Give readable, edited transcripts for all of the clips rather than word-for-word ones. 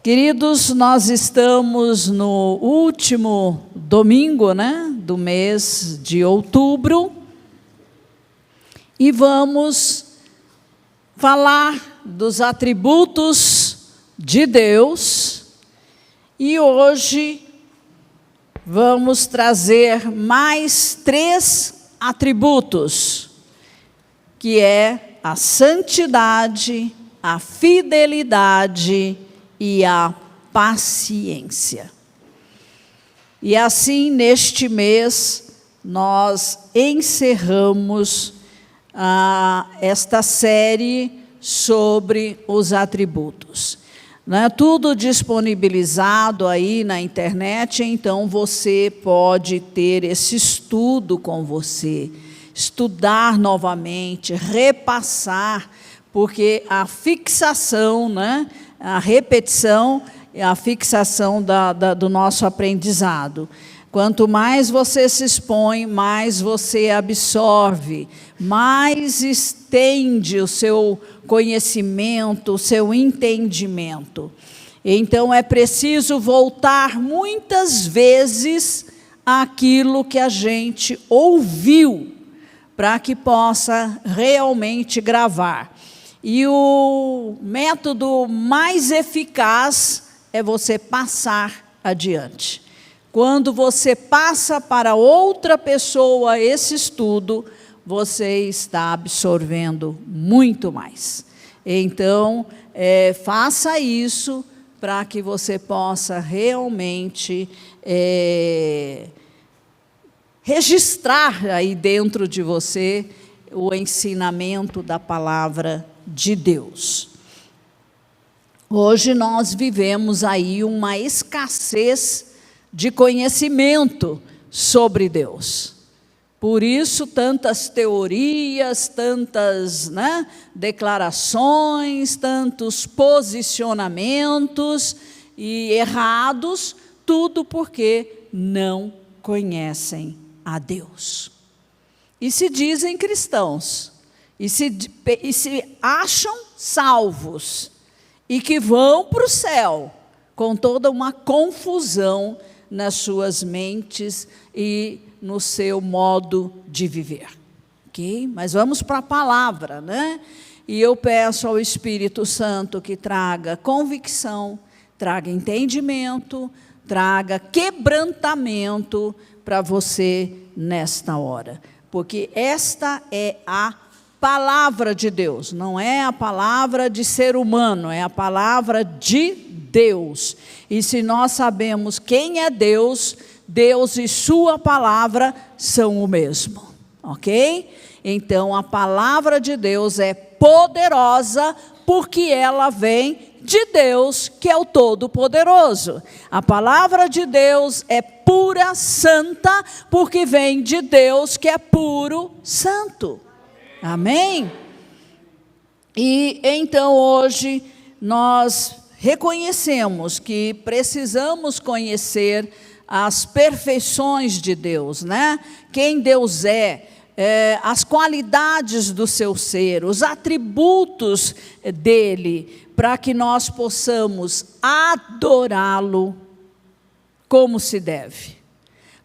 Queridos, nós estamos no último domingo, do mês de outubro, e vamos falar dos atributos de Deus, e hoje vamos trazer mais 3 atributos, que é a santidade, a fidelidade e a paciência. E assim, neste mês, nós encerramos esta série sobre os atributos. Tudo disponibilizado aí na internet, então você pode ter esse estudo com você, estudar novamente, repassar, porque a fixação, a repetição e a fixação do nosso aprendizado. Quanto mais você se expõe, mais você absorve, mais estende o seu conhecimento, o seu entendimento. Então, é preciso voltar muitas vezes àquilo que a gente ouviu, para que possa realmente gravar. E o método mais eficaz é você passar adiante. Quando você passa para outra pessoa esse estudo, você está absorvendo muito mais. Então, faça isso para que você possa realmente registrar aí dentro de você o ensinamento da palavra de Deus. Hoje nós vivemos aí uma escassez de conhecimento sobre Deus. Por isso, tantas teorias, tantas declarações, tantos posicionamentos e errados, tudo porque não conhecem a Deus. E se dizem cristãos, e se acham salvos, e que vão para o céu, com toda uma confusão nas suas mentes e no seu modo de viver. Ok? Mas vamos para a palavra, E eu peço ao Espírito Santo que traga convicção, traga entendimento, traga quebrantamento para você nesta hora. Porque esta é a palavra de Deus, não é a palavra de ser humano, é a palavra de Deus. E se nós sabemos quem é Deus, Deus e sua palavra são o mesmo, ok? Então, a palavra de Deus é poderosa, porque ela vem de Deus, que é o Todo-Poderoso. A palavra de Deus é pura, santa, porque vem de Deus, que é puro, santo. Amém? E então hoje nós reconhecemos que precisamos conhecer as perfeições de Deus, Quem Deus é, as qualidades do seu ser, os atributos dele, para que nós possamos adorá-lo como se deve.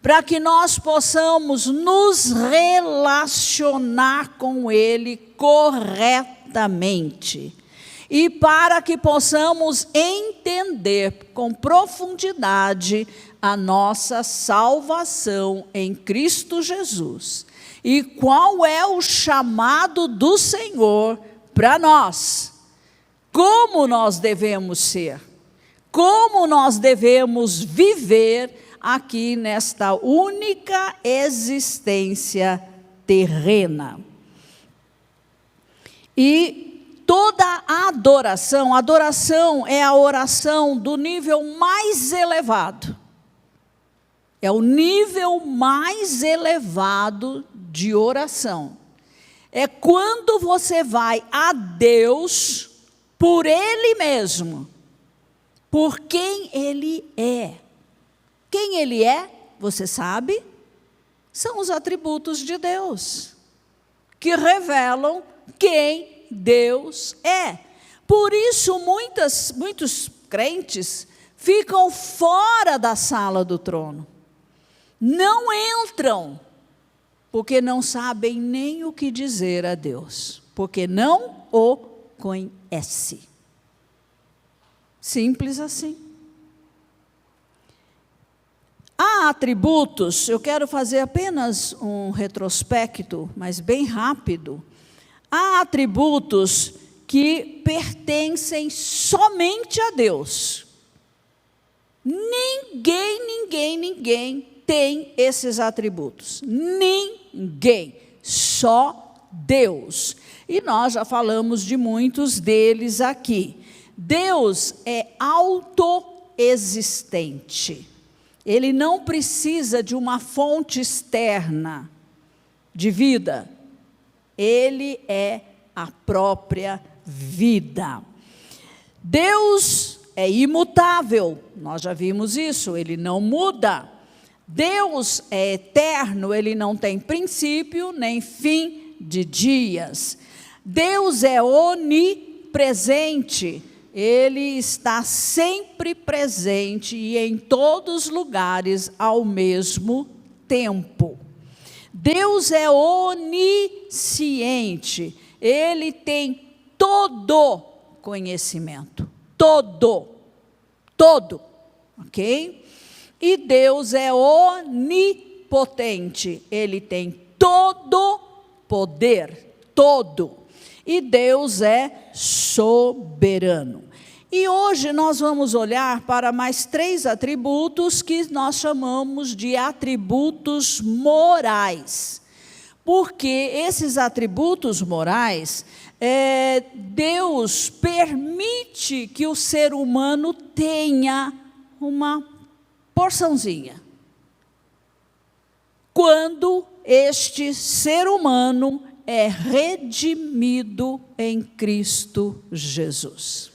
Para que nós possamos nos relacionar com ele corretamente. E para que possamos entender com profundidade a nossa salvação em Cristo Jesus. E qual é o chamado do Senhor para nós. Como nós devemos ser. Como nós devemos viver aqui nesta única existência terrena. E toda a adoração é a oração do nível mais elevado. É o nível mais elevado de oração. É quando você vai a Deus por Ele mesmo, por quem Ele é. Quem Ele é, você sabe? São os atributos de Deus, que revelam quem Deus é. por isso muitos crentes ficam fora da sala do trono. Não entram, porque não sabem nem o que dizer a Deus, porque não o conhece. Simples assim. Há atributos, eu quero fazer apenas um retrospecto, mas bem rápido. Há atributos que pertencem somente a Deus. Ninguém tem esses atributos. Ninguém, só Deus. E nós já falamos de muitos deles aqui. Deus é autoexistente. Ele não precisa de uma fonte externa de vida. Ele é a própria vida. Deus é imutável, nós já vimos isso, ele não muda. Deus é eterno, ele não tem princípio nem fim de dias. Deus é onipresente, ele está sempre presente e em todos os lugares ao mesmo tempo. Deus é onisciente, ele tem todo conhecimento, todo, ok? E Deus é onipotente, ele tem todo poder, todo. E Deus é soberano. E hoje nós vamos olhar para mais 3 atributos que nós chamamos de atributos morais. Porque esses atributos morais, Deus permite que o ser humano tenha uma porçãozinha. Quando este ser humano é redimido em Cristo Jesus.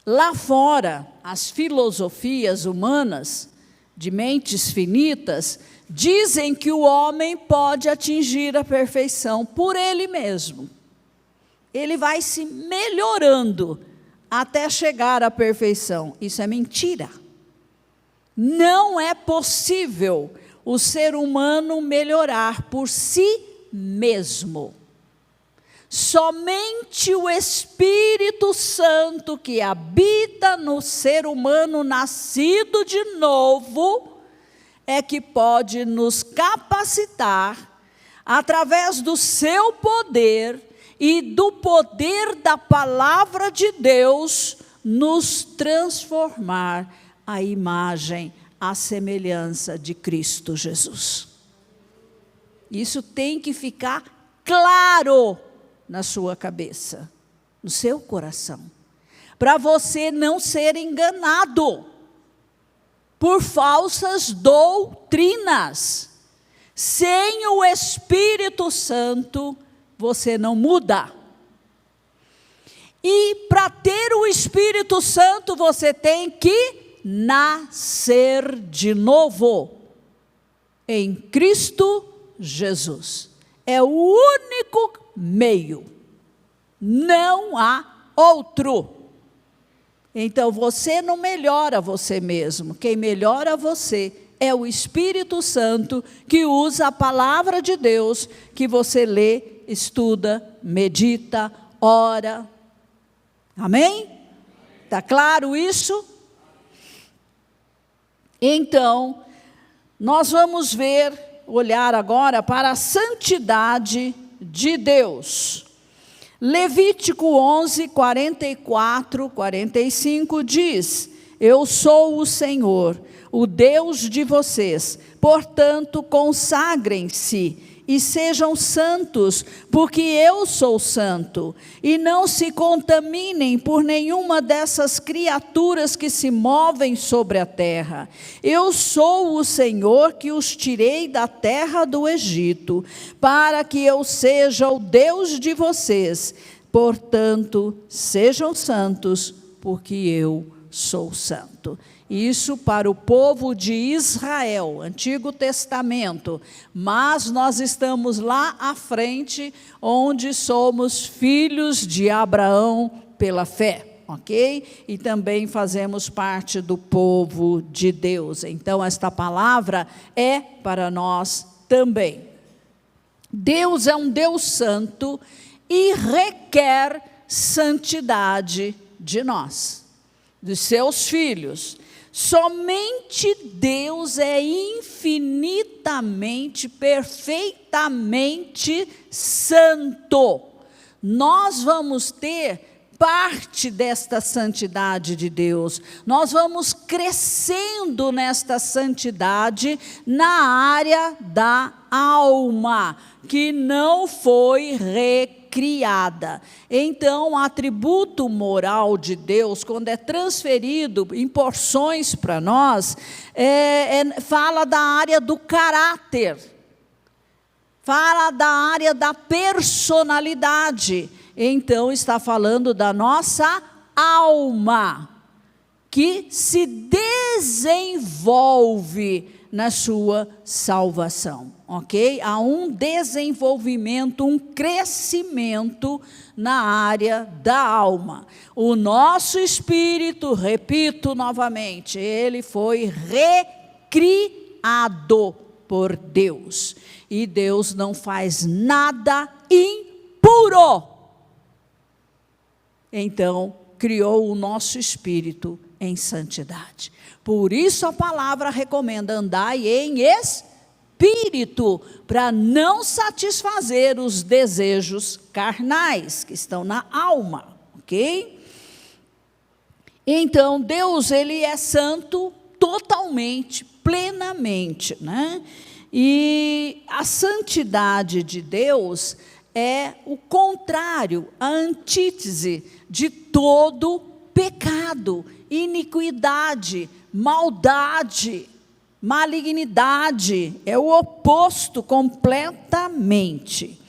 Lá fora, as filosofias humanas, de mentes finitas, dizem que o homem pode atingir a perfeição por ele mesmo. Ele vai se melhorando até chegar à perfeição. Isso é mentira. Não é possível o ser humano melhorar por si mesmo. Somente o Espírito Santo que habita no ser humano nascido de novo é que pode nos capacitar, através do seu poder e do poder da palavra de Deus, nos transformar à imagem, à semelhança de Cristo Jesus. Isso tem que ficar claro na sua cabeça, no seu coração, para você não ser enganado por falsas doutrinas. Sem o Espírito Santo, você não muda. E para ter o Espírito Santo, você tem que nascer de novo em Cristo Jesus. É o único meio, não há outro. Então você não melhora você mesmo, quem melhora você é o Espírito Santo, que usa a palavra de Deus, que você lê, estuda, medita, ora. Amém? Está claro isso? Então, nós vamos olhar agora para a santidade de Deus. Levítico 11, 44, 45 diz: eu sou o Senhor, o Deus de vocês, portanto consagrem-se e sejam santos, porque eu sou santo, e não se contaminem por nenhuma dessas criaturas que se movem sobre a terra. Eu sou o Senhor que os tirei da terra do Egito, para que eu seja o Deus de vocês. Portanto, sejam santos, porque eu sou santo. Isso para o povo de Israel, Antigo Testamento. Mas nós estamos lá à frente, onde somos filhos de Abraão pela fé, ok? E também fazemos parte do povo de Deus. Então, esta palavra é para nós também. Deus é um Deus santo e requer santidade de nós, dos seus filhos. Somente Deus é infinitamente, perfeitamente santo. Nós vamos ter parte desta santidade de Deus. Nós vamos crescendo nesta santidade na área da alma, que não foi recriada. Então, o atributo moral de Deus, quando é transferido em porções para nós, fala da área do caráter, fala da área da personalidade. Então, está falando da nossa alma, que se desenvolve na sua salvação, ok? Há um desenvolvimento, um crescimento na área da alma. O nosso espírito, repito novamente, ele foi recriado por Deus. E Deus não faz nada impuro. Então, criou o nosso espírito em santidade. Por isso a palavra recomenda: andai em espírito, para não satisfazer os desejos carnais que estão na alma, ok? Então, Deus, ele é santo totalmente, plenamente, né? E a santidade de Deus é o contrário, a antítese de todo pecado, iniquidade, maldade, malignidade, é o oposto completamente.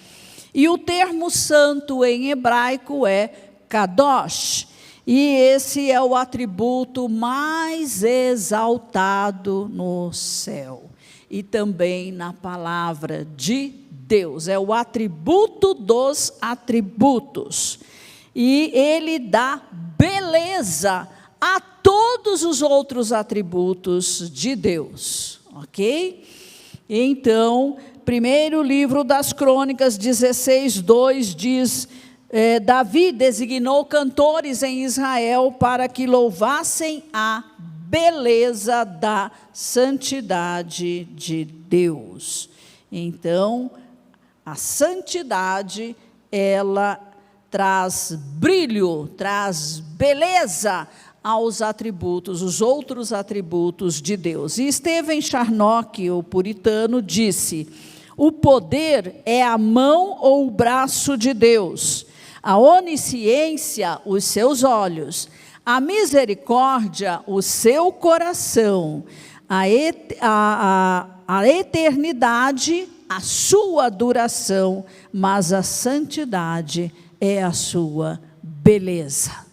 E o termo santo em hebraico é kadosh, e esse é o atributo mais exaltado no céu, e também na palavra de Deus, é o atributo dos atributos, e ele dá beleza a todos os outros atributos de Deus, ok? Então, primeiro livro das Crônicas 16:2 diz: Davi designou cantores em Israel para que louvassem a beleza da santidade de Deus. Então, a santidade, ela traz brilho, traz beleza aos atributos, os outros atributos de Deus. E Stephen Charnock, o puritano, disse: o poder é a mão ou o braço de Deus, a onisciência, os seus olhos, a misericórdia, o seu coração, a eternidade, a sua duração, mas a santidade é a sua beleza.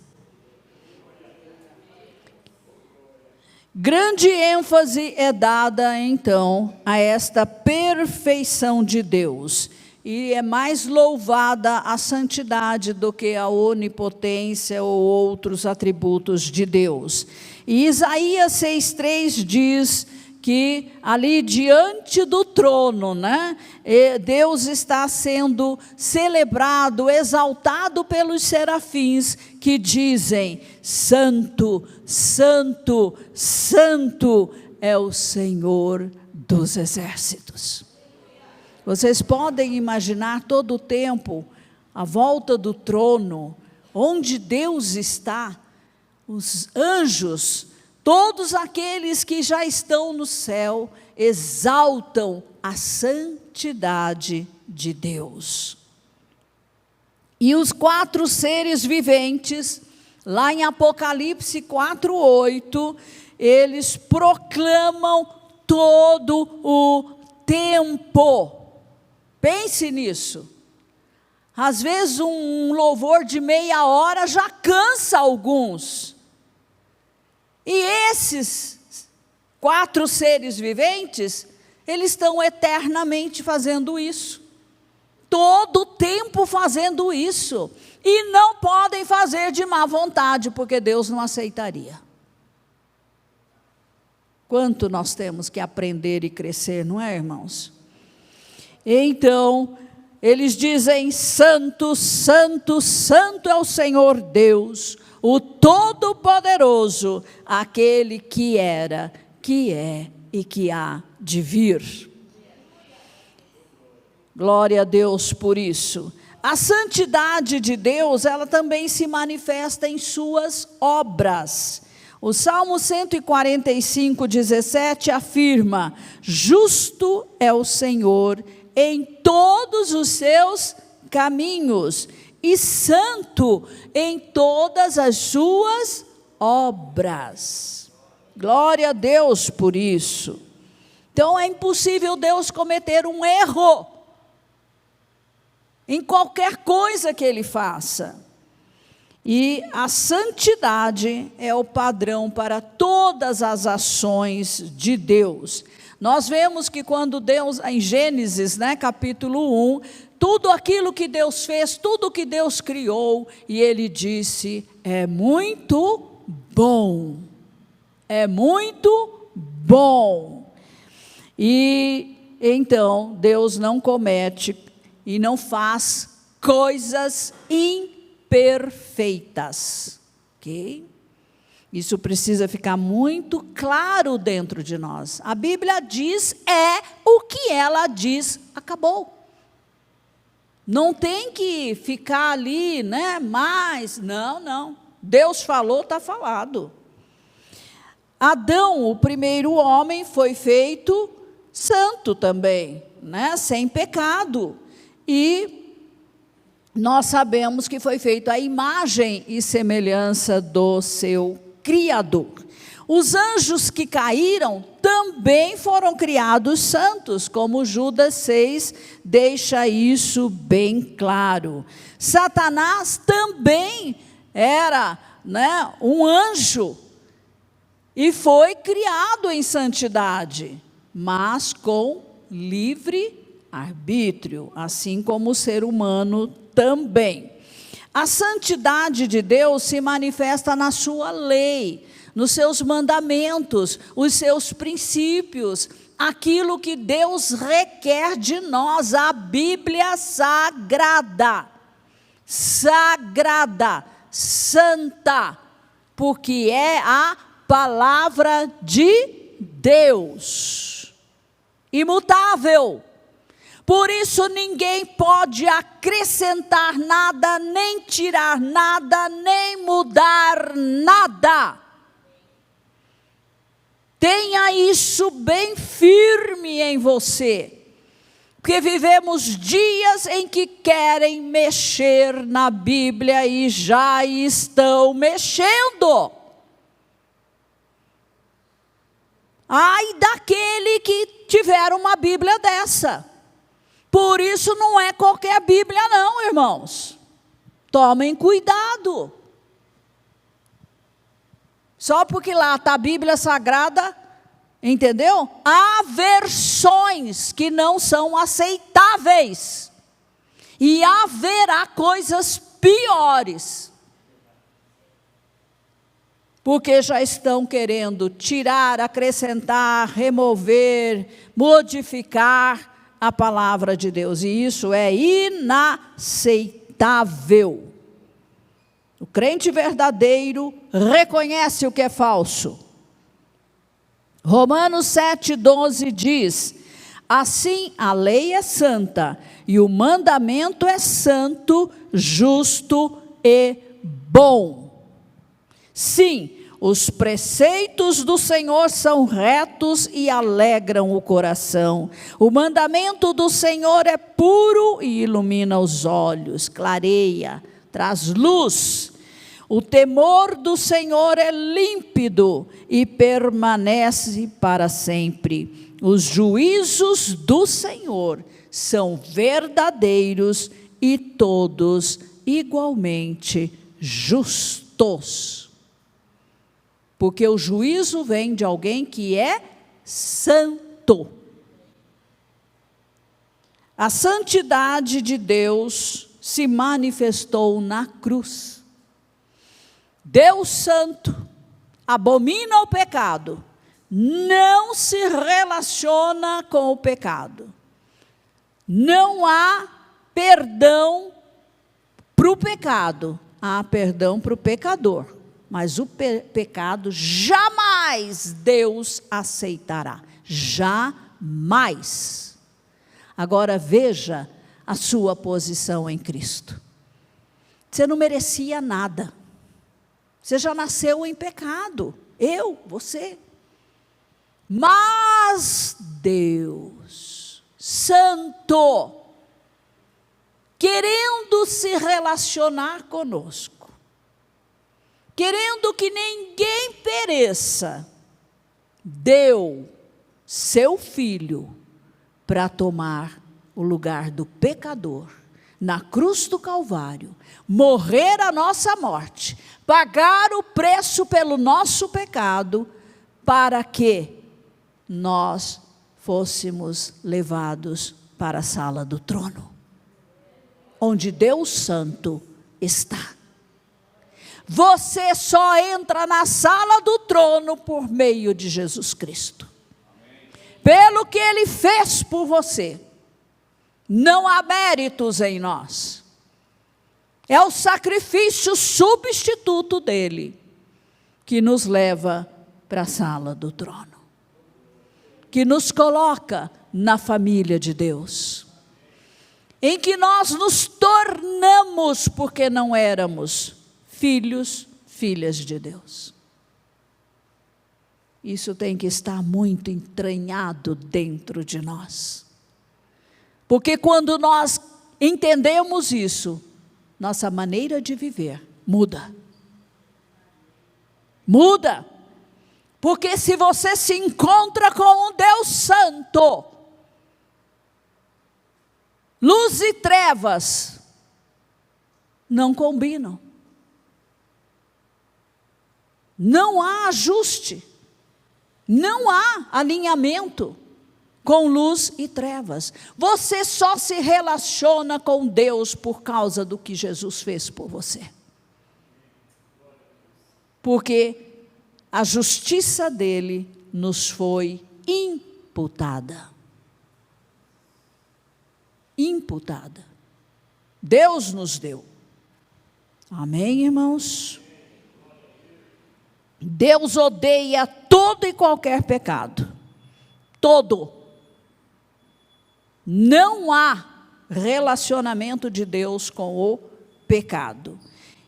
Grande ênfase é dada, então, a esta perfeição de Deus. E é mais louvada a santidade do que a onipotência ou outros atributos de Deus. E Isaías 6:3 diz que ali diante do trono, né, Deus está sendo celebrado, exaltado pelos serafins, que dizem: santo, santo, santo é o Senhor dos exércitos. Vocês podem imaginar todo o tempo, à volta do trono, onde Deus está, os anjos, todos aqueles que já estão no céu, exaltam a santidade de Deus. E os 4 seres viventes, lá em Apocalipse 4:8, eles proclamam todo o tempo. Pense nisso. Às vezes um louvor de meia hora já cansa alguns. E esses 4 seres viventes, eles estão eternamente fazendo isso. Todo o tempo fazendo isso. E não podem fazer de má vontade, porque Deus não aceitaria. Quanto nós temos que aprender e crescer, não é, irmãos? Então, eles dizem: Santo, Santo, Santo é o Senhor Deus, o Todo-Poderoso, aquele que era, que é e que há de vir. Glória a Deus por isso. A santidade de Deus, ela também se manifesta em suas obras. O Salmo 145, 17 afirma: justo é o Senhor em todos os seus caminhos, e santo em todas as suas obras. Glória a Deus por isso. Então é impossível Deus cometer um erro em qualquer coisa que Ele faça. E a santidade é o padrão para todas as ações de Deus. Nós vemos que quando Deus, em Gênesis, capítulo 1, tudo aquilo que Deus fez, tudo que Deus criou, e Ele disse: é muito bom, é muito bom. E então Deus não comete e não faz coisas imperfeitas, ok? Isso precisa ficar muito claro dentro de nós. A Bíblia diz, é o que ela diz, acabou. Não tem que ficar ali, mas, não. Deus falou, está falado. Adão, o primeiro homem, foi feito santo também, sem pecado. E nós sabemos que foi feito à imagem e semelhança do seu Criador. Os anjos que caíram também foram criados santos, como Judas 6 deixa isso bem claro. Satanás também era um anjo e foi criado em santidade, mas com livre arbítrio, assim como o ser humano também. A santidade de Deus se manifesta na sua lei, nos seus mandamentos, os seus princípios, aquilo que Deus requer de nós, a Bíblia sagrada, santa, porque é a palavra de Deus, imutável. Por isso ninguém pode acrescentar nada, nem tirar nada, nem mudar nada. Tenha isso bem firme em você, porque vivemos dias em que querem mexer na Bíblia e já estão mexendo. Ai daquele que tiver uma Bíblia dessa. Por isso não é qualquer Bíblia não, irmãos. Tomem cuidado. Só porque lá está a Bíblia Sagrada, entendeu? Há versões que não são aceitáveis. E haverá coisas piores. Porque já estão querendo tirar, acrescentar, remover, modificar a palavra de Deus, e isso é inaceitável. O crente verdadeiro reconhece o que é falso. Romanos 7,12 diz: assim a lei é santa, e o mandamento é santo, justo e bom. Sim, os preceitos do Senhor são retos e alegram o coração. O mandamento do Senhor é puro e ilumina os olhos, clareia, traz luz. O temor do Senhor é límpido e permanece para sempre. Os juízos do Senhor são verdadeiros e todos igualmente justos. porque o juízo vem de alguém que é santo. A santidade de Deus se manifestou na cruz. Deus santo abomina o pecado, não se relaciona com o pecado. Não há perdão para o pecado, há perdão para o pecador, mas o pecado jamais Deus aceitará, jamais. Agora veja a sua posição em Cristo. Você não merecia nada, você já nasceu em pecado, você. Mas Deus, santo, querendo se relacionar conosco, querendo que ninguém pereça, deu seu Filho para tomar o lugar do pecador, na cruz do Calvário, morrer a nossa morte, pagar o preço pelo nosso pecado, para que nós fôssemos levados para a sala do trono, onde Deus Santo está. Você só entra na sala do trono por meio de Jesus Cristo. Pelo que Ele fez por você. Não há méritos em nós. É o sacrifício substituto dEle que nos leva para a sala do trono, que nos coloca na família de Deus, em que nós nos tornamos, porque não éramos filhos, filhas de Deus. Isso tem que estar muito entranhado dentro de nós, porque quando nós entendemos isso, nossa maneira de viver muda. Muda. Porque se você se encontra com um Deus santo, luz e trevas não combinam. Não há ajuste, não há alinhamento com luz e trevas. Você só se relaciona com Deus por causa do que Jesus fez por você. Porque a justiça dele nos foi imputada. Imputada. Deus nos deu. Amém, irmãos? Deus odeia todo e qualquer pecado. Todo. Não há relacionamento de Deus com o pecado.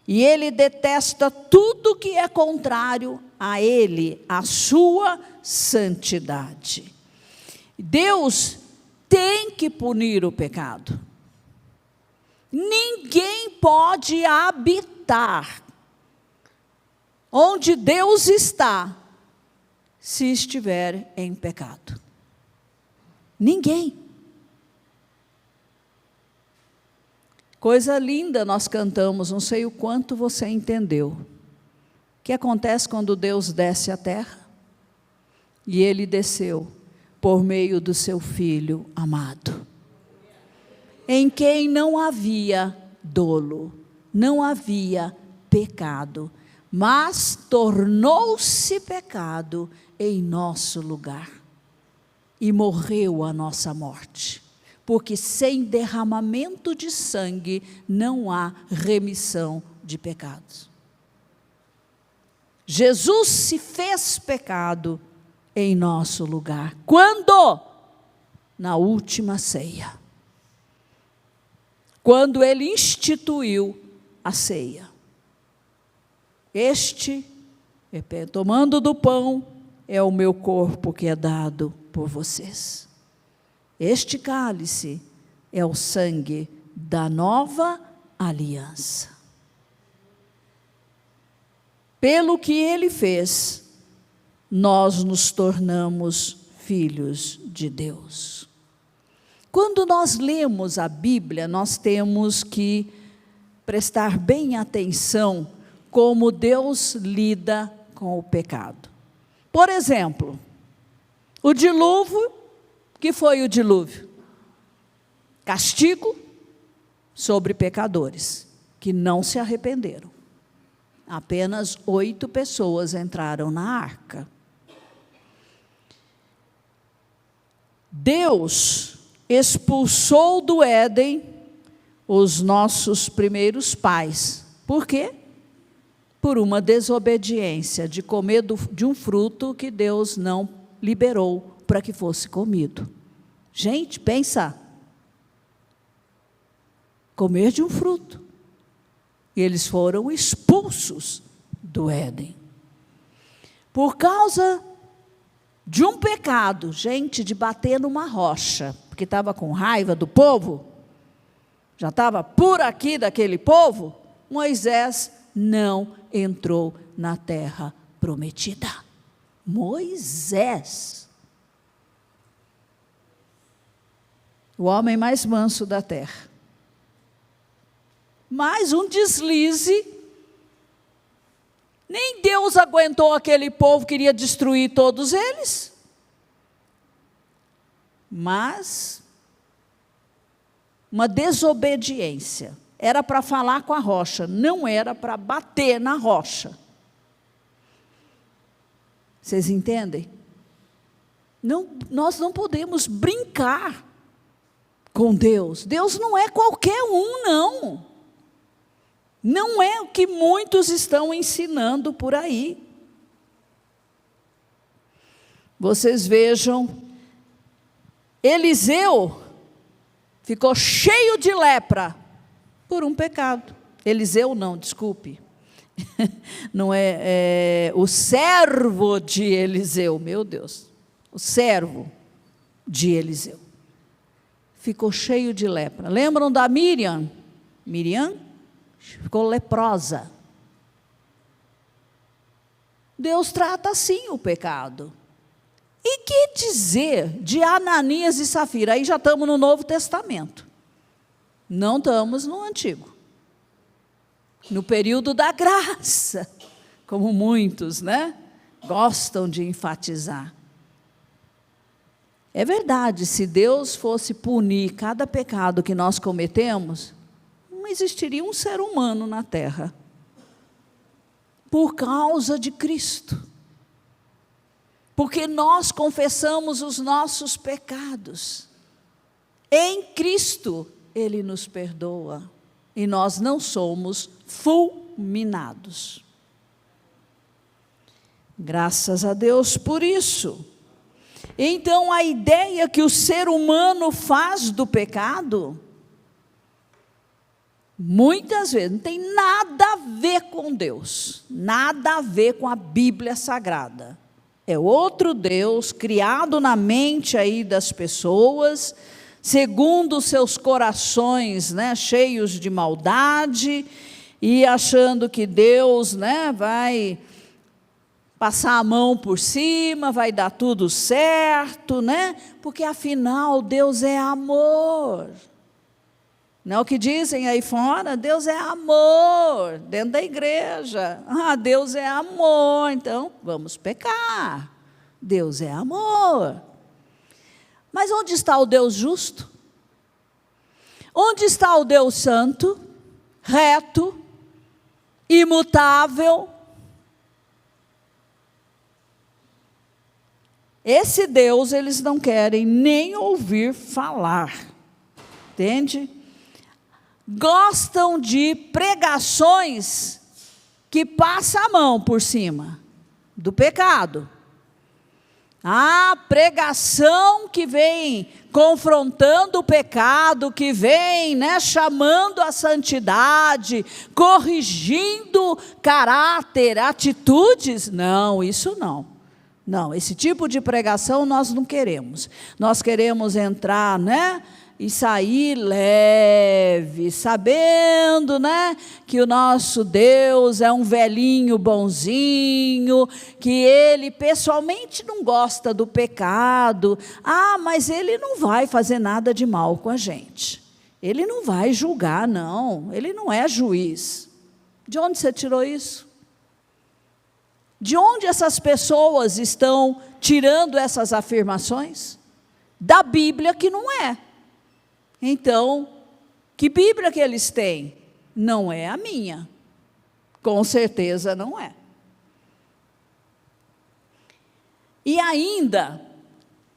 E Ele detesta tudo que é contrário a Ele, a sua santidade. Deus tem que punir o pecado. Ninguém pode habitar onde Deus está, se estiver em pecado. Ninguém. Coisa linda nós cantamos, não sei o quanto você entendeu. O que acontece quando Deus desce à terra? E Ele desceu por meio do seu Filho amado, em quem não havia dolo, não havia pecado, mas tornou-se pecado em nosso lugar e morreu a nossa morte. Porque sem derramamento de sangue não há remissão de pecados. Jesus se fez pecado em nosso lugar. Quando? Na última ceia. Quando Ele instituiu a ceia. Tomando do pão, é o meu corpo que é dado por vocês. Este cálice é o sangue da nova aliança. Pelo que Ele fez, nós nos tornamos filhos de Deus. Quando nós lemos a Bíblia, nós temos que prestar bem atenção como Deus lida com o pecado. Por exemplo, o dilúvio, que foi o dilúvio? Castigo sobre pecadores que não se arrependeram. Apenas 8 pessoas entraram na arca. Deus expulsou do Éden os nossos primeiros pais. Por quê? Por uma desobediência, de comer de um fruto que Deus não liberou para que fosse comido. Gente, pensa. Comer de um fruto. E eles foram expulsos do Éden. Por causa de um pecado, gente, de bater numa rocha, porque estava com raiva do povo, já estava por aqui daquele povo, Moisés não entrou na terra prometida. Moisés, o homem mais manso da terra. Mas um deslize, nem Deus aguentou aquele povo, queria destruir todos eles. Mas uma desobediência. Era para falar com a rocha, não era para bater na rocha. Vocês entendem? Não, nós não podemos brincar com Deus. Deus não é qualquer um, não. Não é o que muitos estão ensinando por aí. Vocês vejam, Eliseu ficou cheio de lepra por um pecado. Eliseu não, desculpe. Não é o servo de Eliseu, meu Deus. O servo de Eliseu. Ficou cheio de lepra. Lembram da Miriam? Miriam ficou leprosa. Deus trata assim o pecado. E que dizer de Ananias e Safira? Aí já estamos no Novo Testamento. Não estamos no Antigo. No período da graça, como muitos, gostam de enfatizar. É verdade, se Deus fosse punir cada pecado que nós cometemos, não existiria um ser humano na terra. Por causa de Cristo. Porque nós confessamos os nossos pecados. Em Cristo, Ele nos perdoa. E nós não somos fulminados. Graças a Deus por isso. Então, a ideia que o ser humano faz do pecado, muitas vezes, não tem nada a ver com Deus, nada a ver com a Bíblia Sagrada. É outro Deus, criado na mente aí das pessoas, segundo os seus corações, cheios de maldade, e achando que Deus, vai passar a mão por cima, vai dar tudo certo, porque afinal Deus é amor. Não é o que dizem aí fora? Deus é amor, dentro da igreja. Deus é amor, então vamos pecar. Deus é amor. Mas onde está o Deus justo? Onde está o Deus santo, reto, imutável? Esse Deus eles não querem nem ouvir falar, entende? Gostam de pregações que passam a mão por cima do pecado. A pregação que vem confrontando o pecado, que vem chamando a santidade, corrigindo caráter, atitudes, não, isso não. Não, esse tipo de pregação nós não queremos. Nós queremos entrar, e sair leve, sabendo, que o nosso Deus é um velhinho bonzinho, que Ele pessoalmente não gosta do pecado. Mas Ele não vai fazer nada de mal com a gente. Ele não vai julgar, não. Ele não é juiz. De onde você tirou isso? De onde essas pessoas estão tirando essas afirmações? Da Bíblia, que não é. Então, que Bíblia que eles têm? Não é a minha. Com certeza não é. E ainda,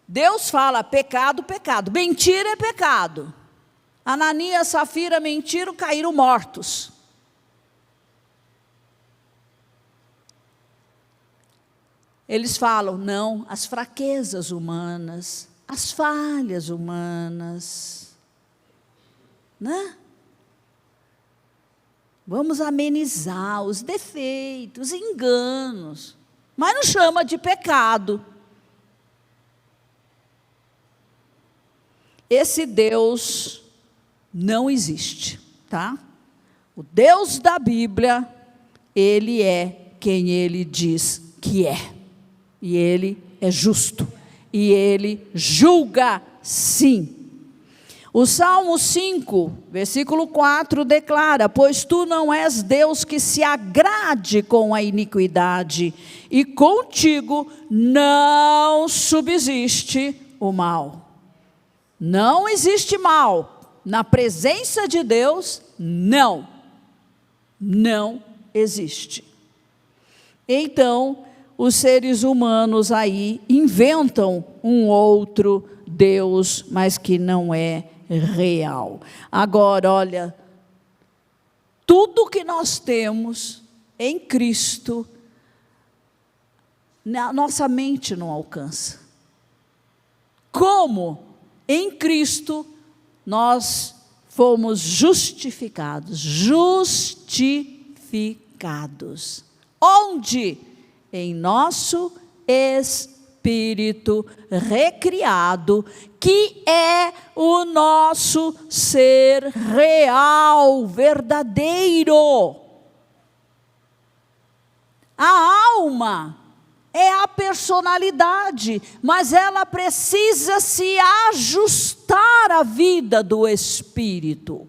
Deus fala pecado, pecado. Mentira é pecado. Ananias, Safira mentiram, caíram mortos. Eles falam, não, as fraquezas humanas, as falhas humanas, né? Vamos amenizar os defeitos, enganos, mas não chama de pecado. Esse Deus não existe, tá? O Deus da Bíblia, Ele é quem Ele diz que é. E Ele é justo. E Ele julga sim. O Salmo 5, versículo 4 declara: pois tu não és Deus que se agrade com a iniquidade, e contigo não subsiste o mal. Não existe mal. Na presença de Deus, não existe. Então, os seres humanos aí inventam um outro Deus, mas que não é real. Agora, olha, tudo que nós temos em Cristo, nossa mente não alcança. Como em Cristo nós fomos justificados. Justificados. Onde? Em nosso espírito recriado, que é o nosso ser real, verdadeiro. A alma é a personalidade, mas ela precisa se ajustar à vida do espírito.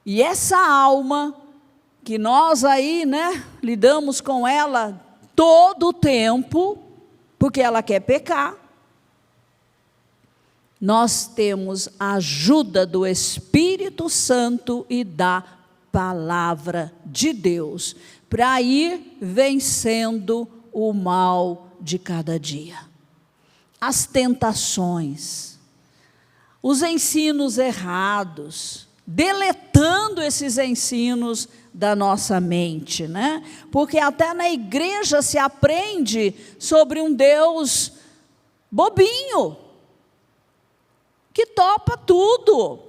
E essa alma, que nós aí, lidamos com ela todo o tempo, porque ela quer pecar, nós temos a ajuda do Espírito Santo e da palavra de Deus, para ir vencendo o mal de cada dia. As tentações, os ensinos errados, deletando esses ensinos da nossa mente, Porque até na igreja se aprende sobre um Deus bobinho, que topa tudo.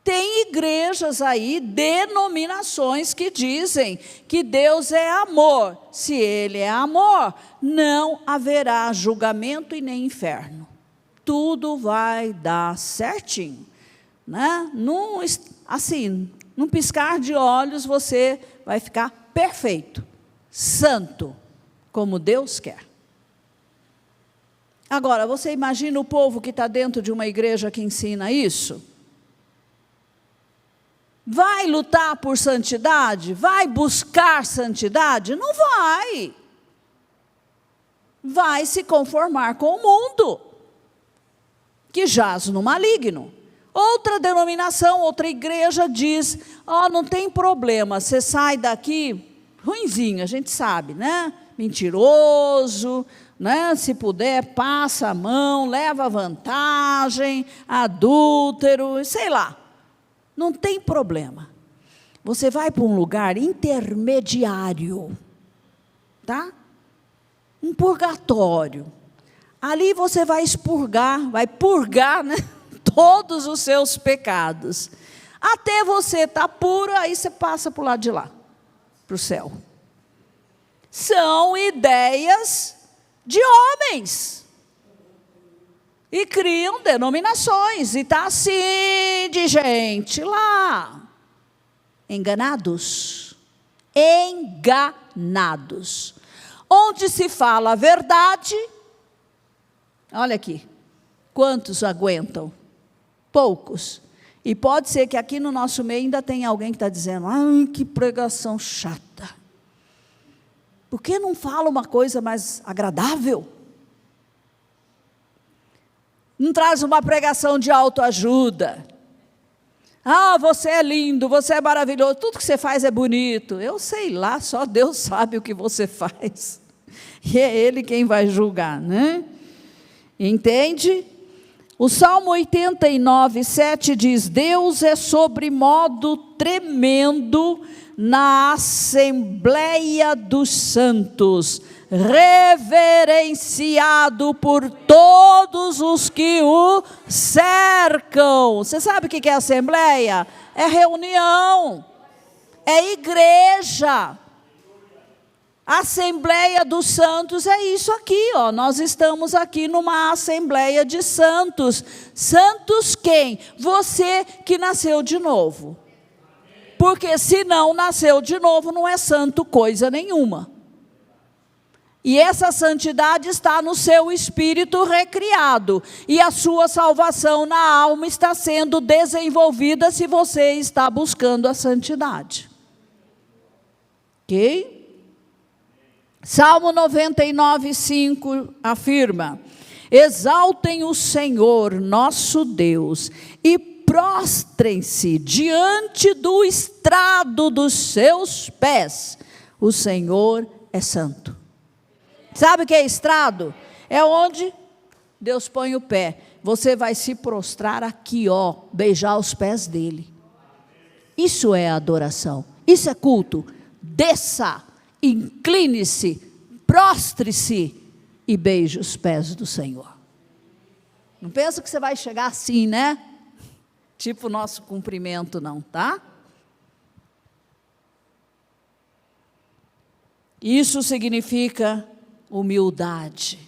Tem igrejas aí, denominações que dizem que Deus é amor. Se Ele é amor, não haverá julgamento e nem inferno. Tudo vai dar certinho, Num piscar de olhos, você vai ficar perfeito, santo, como Deus quer. Agora, você imagina o povo que está dentro de uma igreja que ensina isso? Vai lutar por santidade? Vai buscar santidade? Não vai. Vai se conformar com o mundo, que jaz no maligno. Outra denominação, outra igreja diz, não tem problema, você sai daqui, ruinzinho, a gente sabe, Mentiroso, se puder, passa a mão, leva vantagem, adúltero, sei lá. Não tem problema. Você vai para um lugar intermediário, tá? Um purgatório. Ali você vai expurgar, vai purgar, todos os seus pecados. Até você estar puro, aí você passa para o lado de lá, para o céu. São ideias de homens. E criam denominações. E está assim de gente lá. Enganados. Enganados. Onde se fala a verdade, olha aqui, quantos aguentam? Poucos. E pode ser que aqui no nosso meio ainda tenha alguém que está dizendo, ai, que pregação chata. Por que não fala uma coisa mais agradável? Não traz uma pregação de autoajuda. Ah, você é lindo, você é maravilhoso, tudo que você faz é bonito. Eu sei lá, só Deus sabe o que você faz. E é Ele quem vai julgar, né? Entende? O Salmo 89, 7 diz: Deus é sobremodo tremendo na assembleia dos santos, reverenciado por todos os que o cercam. Você sabe o que é assembleia? É reunião, é igreja. Assembleia dos santos é isso aqui, ó. Nós estamos aqui numa assembleia de santos. Santos quem? Você que nasceu de novo. Porque se não nasceu de novo, não é santo coisa nenhuma. E essa santidade está no seu espírito recriado. E a sua salvação na alma está sendo desenvolvida se você está buscando a santidade. Ok? Salmo 99, 5 afirma: exaltem o Senhor nosso Deus e prostrem-se diante do estrado dos seus pés. O Senhor é santo. Sabe o que é estrado? É onde Deus põe o pé. Você vai se prostrar aqui, ó, beijar os pés dele. Isso é adoração. Isso é culto. Desça, incline-se, prostre-se e beije os pés do Senhor. Não pensa que você vai chegar assim, né? Tipo o nosso cumprimento, não, tá? Isso significa humildade.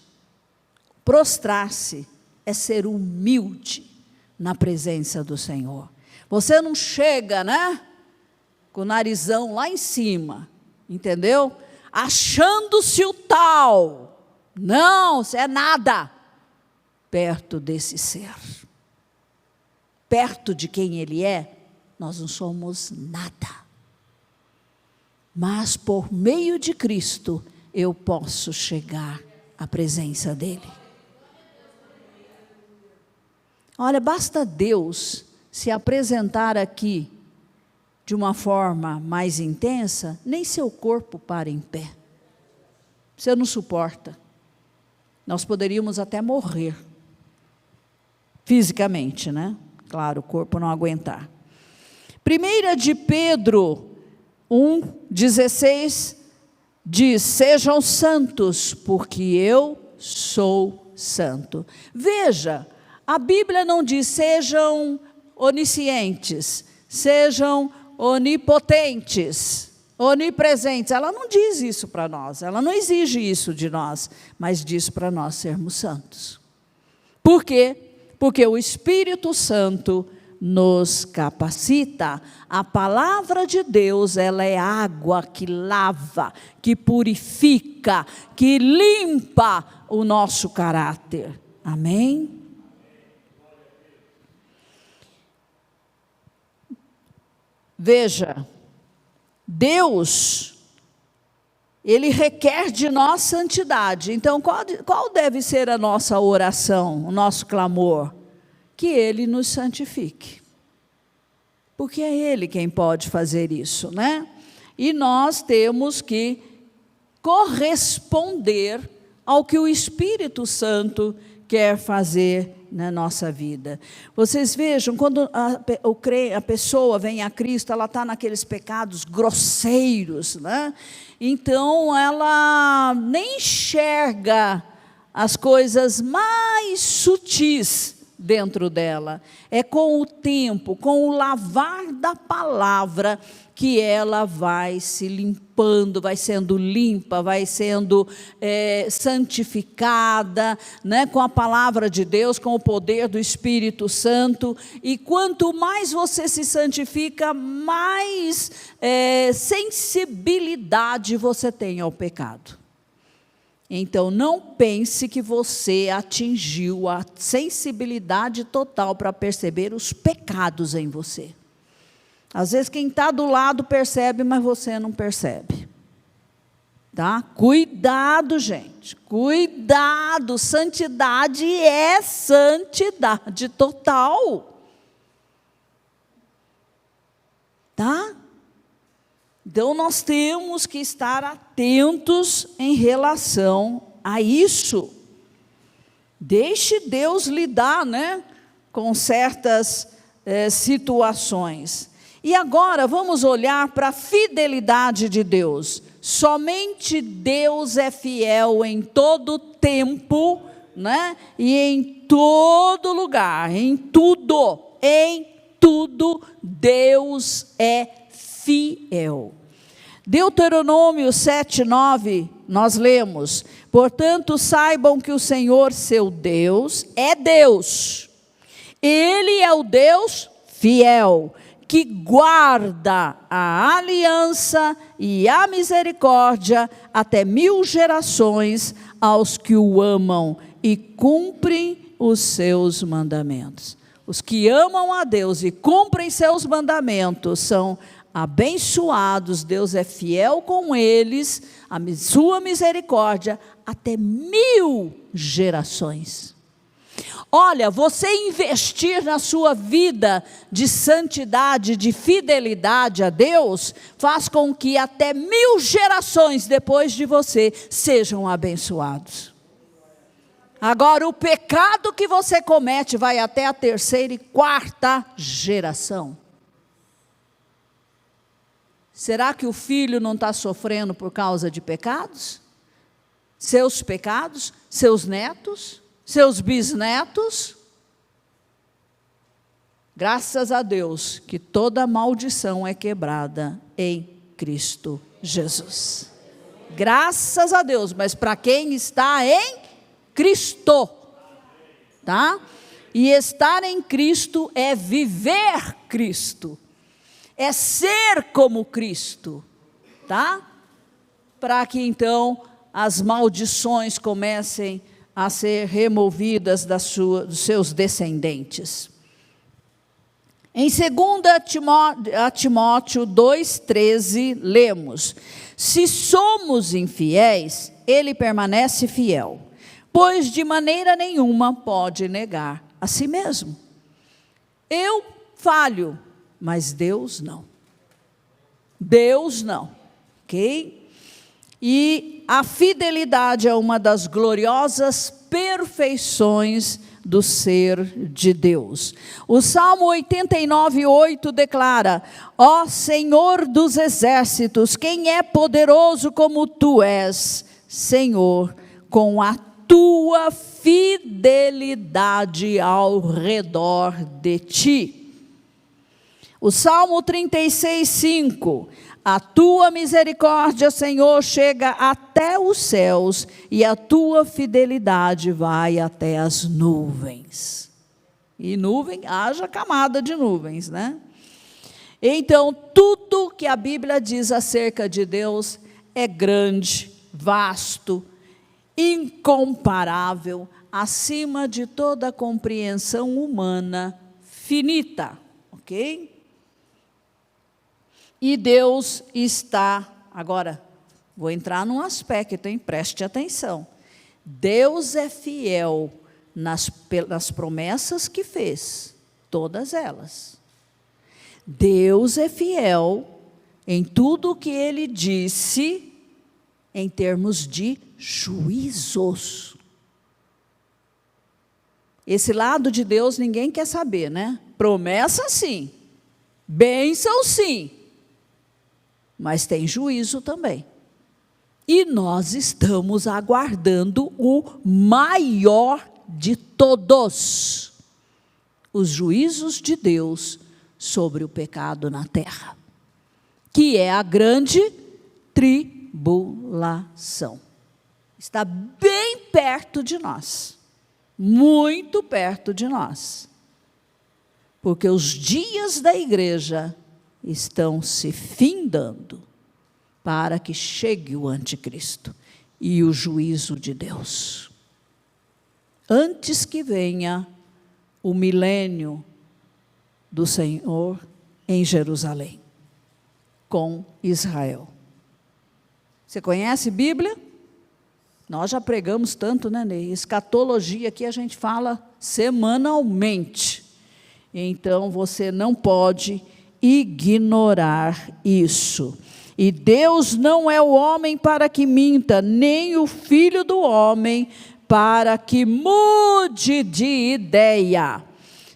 Prostrar-se é ser humilde na presença do Senhor. Você não chega, né? Com o narizão lá em cima, entendeu? Achando-se o tal. Não, você é nada perto desse ser. Perto de quem Ele é, nós não somos nada. Mas por meio de Cristo, eu posso chegar à presença dEle. Olha, basta Deus se apresentar aqui de uma forma mais intensa, nem seu corpo para em pé. Você não suporta. Nós poderíamos até morrer. Fisicamente, né? Claro, o corpo não aguentar. 1 de Pedro 1,16 diz: sejam santos, porque eu sou santo. Veja, a Bíblia não diz sejam oniscientes, sejam onipotentes, onipresentes. Ela não diz isso para nós, ela não exige isso de nós, mas diz para nós sermos santos. Por quê? Porque o Espírito Santo nos capacita. A palavra de Deus, ela é água que lava, que purifica, que limpa o nosso caráter. Amém? Veja, Deus, Ele requer de nós santidade. Então, qual deve ser a nossa oração, o nosso clamor? Que Ele nos santifique. Porque é Ele quem pode fazer isso, né? E nós temos que corresponder ao que o Espírito Santo quer fazer na nossa vida. Vocês vejam, quando a pessoa vem a Cristo, ela está naqueles pecados grosseiros, né? Então ela nem enxerga as coisas mais sutis dentro dela. É com o tempo, com o lavar da palavra, que ela vai se limpando, vai sendo limpa, vai sendo santificada, né, com a palavra de Deus, com o poder do Espírito Santo. E quanto mais você se santifica, mais sensibilidade você tem ao pecado. Então, não pense que você atingiu a sensibilidade total para perceber os pecados em você. Às vezes, quem está do lado percebe, mas você não percebe. Tá? Cuidado, gente, cuidado, santidade é santidade total. Tá? Então, nós temos que estar atentos em relação a isso. Deixe Deus lidar, né, com certas situações. E agora, vamos olhar para a fidelidade de Deus. Somente Deus é fiel em todo tempo, né, e em todo lugar, em tudo, Deus é fiel. Deuteronômio 7:9, nós lemos: portanto, saibam que o Senhor, seu Deus, é Deus. Ele é o Deus fiel, que guarda a aliança e a misericórdia até 1000 gerações aos que o amam e cumprem os seus mandamentos. Os que amam a Deus e cumprem seus mandamentos são abençoados. Deus é fiel com eles, a sua misericórdia até 1000 gerações. Olha, você investir na sua vida de santidade, de fidelidade a Deus, faz com que até 1000 gerações depois de você sejam abençoados. Agora, o pecado que você comete vai até a 3ª e 4ª geração. Será que o filho não está sofrendo por causa de pecados? Seus pecados, seus netos, seus bisnetos? Graças a Deus que toda maldição é quebrada em Cristo Jesus. Graças a Deus, mas para quem está em Cristo, tá? E estar em Cristo é viver Cristo, é ser como Cristo, tá? Para que então as maldições comecem a ser removidas dos seus descendentes. Em 2 Timóteo 2,13, lemos: se somos infiéis, ele permanece fiel, pois de maneira nenhuma pode negar a si mesmo. Eu falho, mas Deus não. Deus não, ok? E a fidelidade é uma das gloriosas perfeições do ser de Deus. O Salmo 89:8 declara: ó Senhor dos exércitos, quem é poderoso como tu és, Senhor, com a tua fidelidade ao redor de ti. O Salmo 36:5: a tua misericórdia, Senhor, chega até os céus, e a tua fidelidade vai até as nuvens. E nuvem, haja camada de nuvens, né? Então, tudo que a Bíblia diz acerca de Deus é grande, vasto, incomparável, acima de toda compreensão humana, finita, ok? E Deus está, agora, vou entrar num aspecto, hein? Preste atenção. Deus é fiel nas promessas que fez, todas elas. Deus é fiel em tudo o que Ele disse, em termos de juízos. Esse lado de Deus ninguém quer saber, né? Promessa sim, bênção sim, mas tem juízo também. E nós estamos aguardando o maior de todos, os juízos de Deus sobre o pecado na terra, que é a grande tribulação. Está bem perto de nós, muito perto de nós, porque os dias da igreja estão se findando para que chegue o anticristo e o juízo de Deus, antes que venha o milênio do Senhor em Jerusalém, com Israel. Você conhece Bíblia? Nós já pregamos tanto, né, Ney? Escatologia aqui a gente fala semanalmente. Então, você não pode ignorar isso. E Deus não é o homem para que minta, nem o filho do homem para que mude de ideia.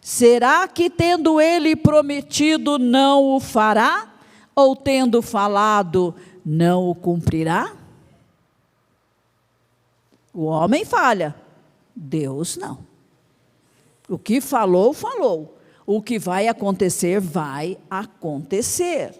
Será que, tendo ele prometido, não o fará? Ou tendo falado, não o cumprirá? O homem falha, Deus não. O que falou, falou. O que vai acontecer, vai acontecer.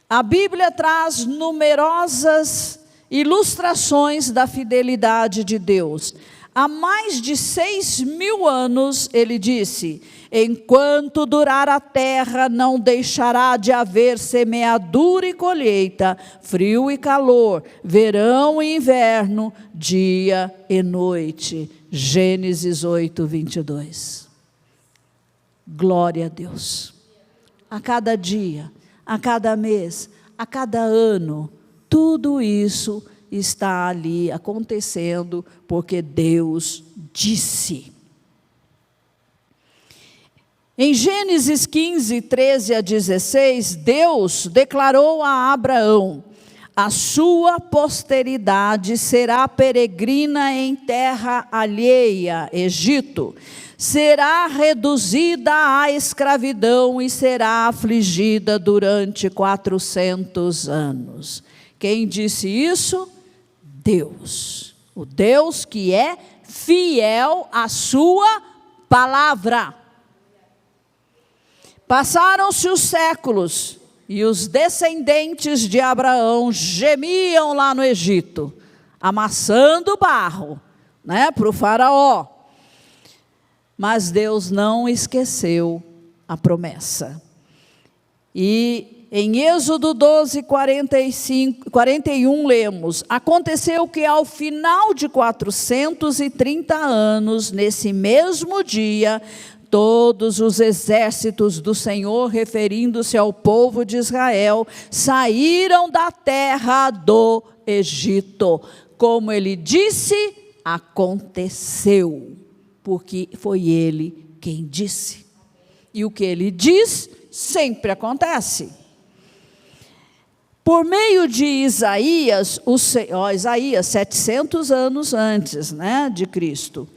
A Bíblia traz numerosas ilustrações da fidelidade de Deus. Há mais de 6.000 anos, ele disse: enquanto durar a terra, não deixará de haver semeadura e colheita, frio e calor, verão e inverno, dia e noite. Gênesis 8, 22. Glória a Deus. A cada dia, a cada mês, a cada ano, tudo isso está ali acontecendo, porque Deus disse. Em Gênesis 15, 13 a 16, Deus declarou a Abraão: a sua posteridade será peregrina em terra alheia, Egito, será reduzida à escravidão e será afligida durante 400 anos. Quem disse isso? Deus. O Deus que é fiel à sua palavra. Passaram-se os séculos e os descendentes de Abraão gemiam lá no Egito, amassando barro, para o faraó. Mas Deus não esqueceu a promessa. E em Êxodo 12, 41 lemos: aconteceu que ao final de 430 anos, nesse mesmo dia, todos os exércitos do Senhor, referindo-se ao povo de Israel, saíram da terra do Egito. Como ele disse, aconteceu, porque foi ele quem disse. E o que ele diz, sempre acontece. Por meio de Isaías, Isaías 700 anos antes, de Cristo,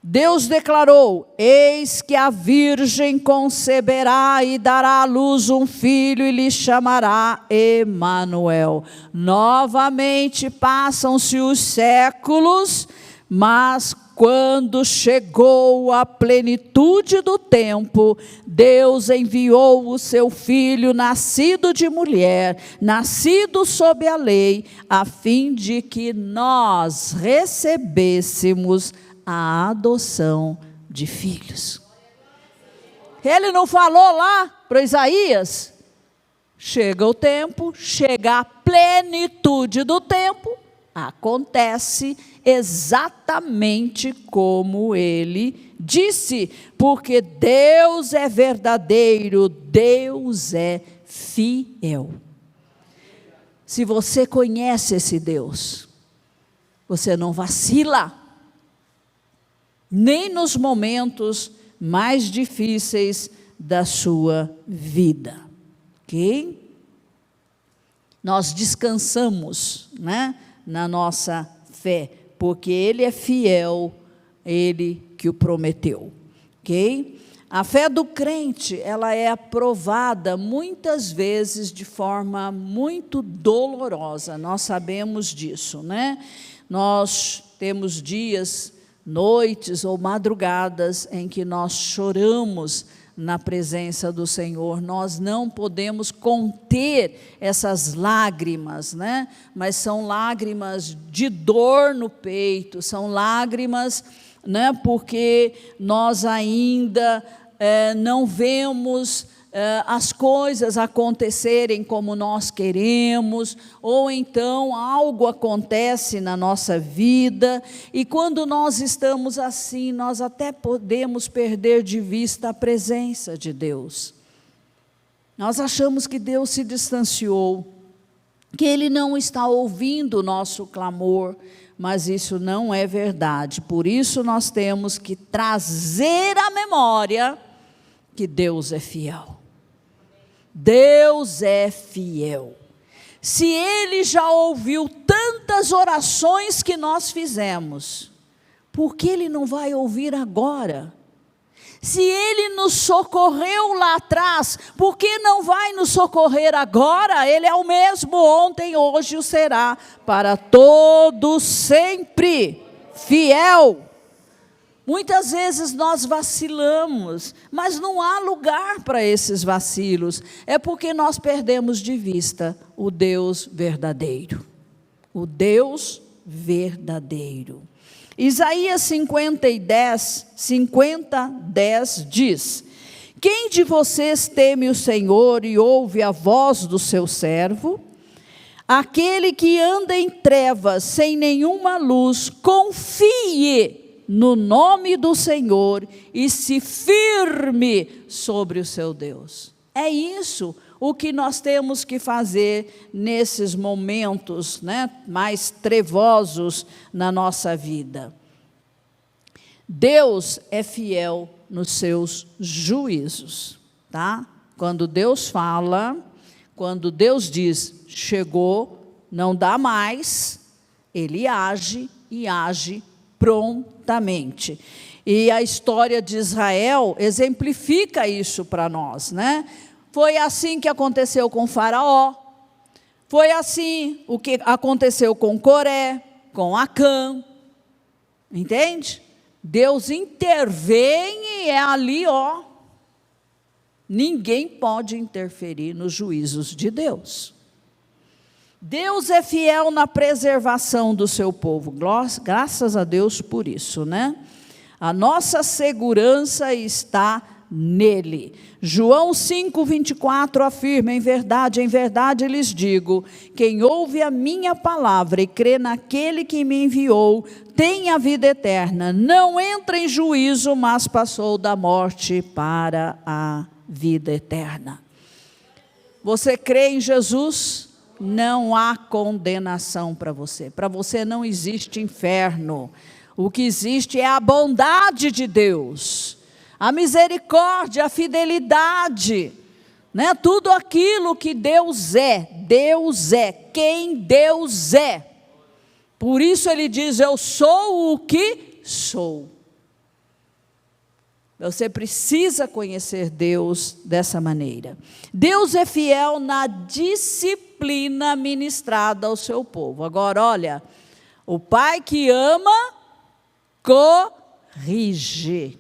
Deus declarou: eis que a virgem conceberá e dará à luz um filho e lhe chamará Emanuel. Novamente passam-se os séculos, mas quando chegou a plenitude do tempo, Deus enviou o seu filho, nascido de mulher, nascido sob a lei, a fim de que nós recebêssemos a adoção de filhos. Ele não falou lá para Isaías? Chega o tempo, chega a plenitude do tempo, acontece exatamente como ele disse, porque Deus é verdadeiro, Deus é fiel. Se você conhece esse Deus, você não vacila, nem nos momentos mais difíceis da sua vida, ok? Nós descansamos, na nossa fé, porque Ele é fiel, Ele que o prometeu, ok? A fé do crente, ela é aprovada muitas vezes de forma muito dolorosa, nós sabemos disso, Nós temos dias, noites ou madrugadas em que nós choramos na presença do Senhor. Nós não podemos conter essas lágrimas, mas são lágrimas de dor no peito, são lágrimas, porque nós ainda não vemos as coisas acontecerem como nós queremos, ou então algo acontece na nossa vida, e quando nós estamos assim, nós até podemos perder de vista a presença de Deus. Nós achamos que Deus se distanciou, que Ele não está ouvindo o nosso clamor, mas isso não é verdade. Por isso nós temos que trazer à memória que Deus é fiel. Deus é fiel. Se Ele já ouviu tantas orações que nós fizemos, por que Ele não vai ouvir agora? Se Ele nos socorreu lá atrás, por que não vai nos socorrer agora? Ele é o mesmo ontem, hoje o será, para todos sempre, fiel. Muitas vezes nós vacilamos, mas não há lugar para esses vacilos. É porque nós perdemos de vista o Deus verdadeiro. O Deus verdadeiro. Isaías 50:10 diz: quem de vocês teme o Senhor e ouve a voz do seu servo? Aquele que anda em trevas, sem nenhuma luz, confie no nome do Senhor e se firme sobre o seu Deus. É isso o que nós temos que fazer nesses momentos, mais trevosos na nossa vida. Deus é fiel nos seus juízos, tá? Quando Deus fala, quando Deus diz, chegou, não dá mais, Ele age e age prontamente. E a história de Israel exemplifica isso para nós, Foi assim que aconteceu com Faraó, foi assim o que aconteceu com Coré, com Acã, entende? Deus intervém e é ali, ninguém pode interferir nos juízos de Deus. Deus é fiel na preservação do seu povo, graças a Deus por isso, A nossa segurança está nele. João 5:24 afirma, em verdade lhes digo, quem ouve a minha palavra e crê naquele que me enviou, tem a vida eterna, não entra em juízo, mas passou da morte para a vida eterna. Você crê em Jesus? Não há condenação para você não existe inferno, o que existe é a bondade de Deus, a misericórdia, a fidelidade, tudo aquilo que Deus é quem Deus é. Por isso Ele diz, eu sou o que sou. Você precisa conhecer Deus dessa maneira. Deus é fiel na disciplina ministrada ao seu povo. Agora, olha, o pai que ama, corrige.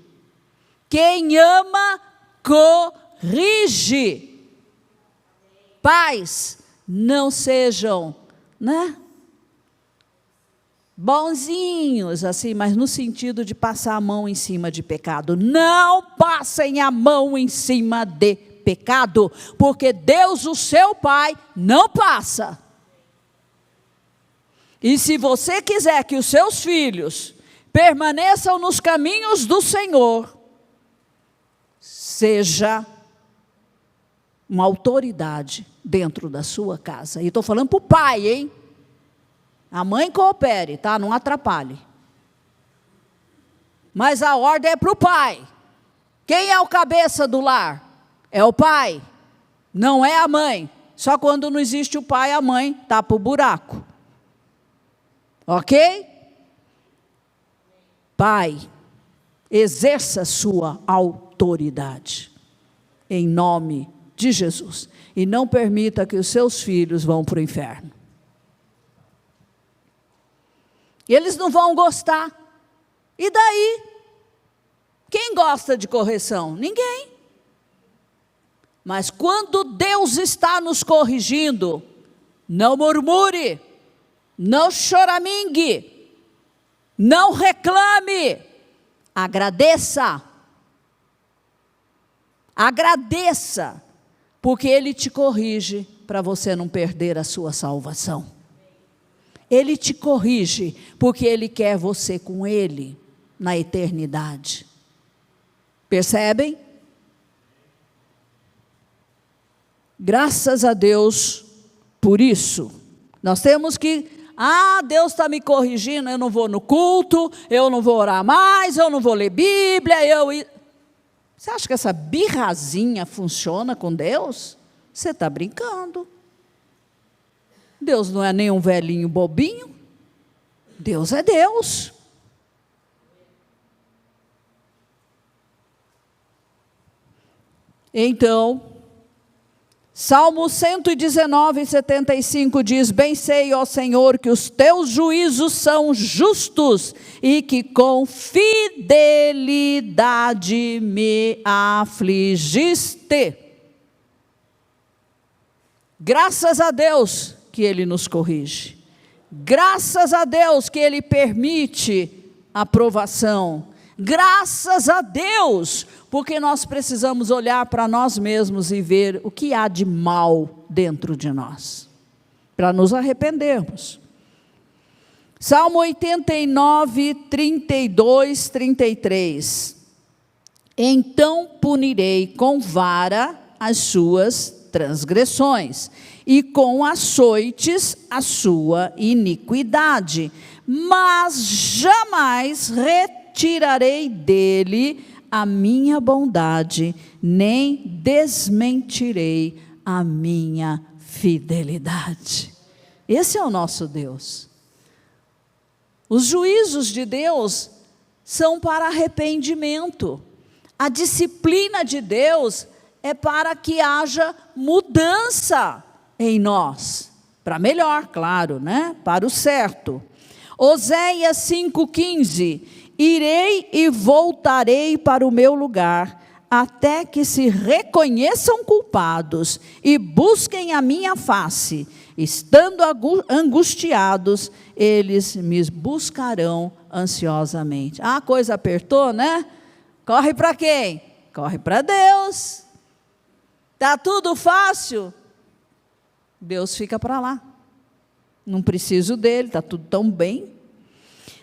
Quem ama, corrige. Pais, não sejam, bonzinhos, assim, mas no sentido de passar a mão em cima de pecado. Não passem a mão em cima de pecado, porque Deus, o seu Pai, não passa. E se você quiser que os seus filhos permaneçam nos caminhos do Senhor, seja uma autoridade dentro da sua casa. E estou falando para o pai, hein? A mãe coopere, tá? Não atrapalhe. Mas a ordem é para o pai. Quem é o cabeça do lar? É o pai, não é a mãe. Só quando não existe o pai, a mãe tapa o buraco. Ok? Pai, exerça sua autoridade, em nome de Jesus. E não permita que os seus filhos vão para o inferno. Eles não vão gostar. E daí? Quem gosta de correção? Ninguém. Mas quando Deus está nos corrigindo, não murmure, não choramingue, não reclame, agradeça. Agradeça, porque Ele te corrige para você não perder a sua salvação. Ele te corrige porque Ele quer você com Ele na eternidade. Percebem? Graças a Deus por isso. Nós temos que, Deus está me corrigindo, eu não vou no culto, eu não vou orar mais, eu não vou ler Bíblia, Você acha que essa birrazinha funciona com Deus? Você está brincando. Deus não é nem um velhinho bobinho. Deus é Deus. Então, Salmo 119, 75 diz: bem sei, ó Senhor, que os teus juízos são justos e que com fidelidade me afligiste. Graças a Deus que Ele nos corrige. Graças a Deus que Ele permite a provação. Graças a Deus, porque nós precisamos olhar para nós mesmos e ver o que há de mal dentro de nós, para nos arrependermos. Salmo 89, 32, 33. Então punirei com vara as suas transgressões, e com açoites a sua iniquidade, mas jamais retirarei dele a minha bondade, nem desmentirei a minha fidelidade. Esse é o nosso Deus. Os juízos de Deus são para arrependimento. A disciplina de Deus é para que haja mudança em nós, para melhor, claro, né? Para o certo. Oséias 5,15: irei e voltarei para o meu lugar, até que se reconheçam culpados e busquem a minha face. Estando angustiados, eles me buscarão ansiosamente. A coisa apertou, né? Corre para quem? Corre para Deus. Está tudo fácil? Deus fica para lá. Não preciso dele, está tudo tão bem.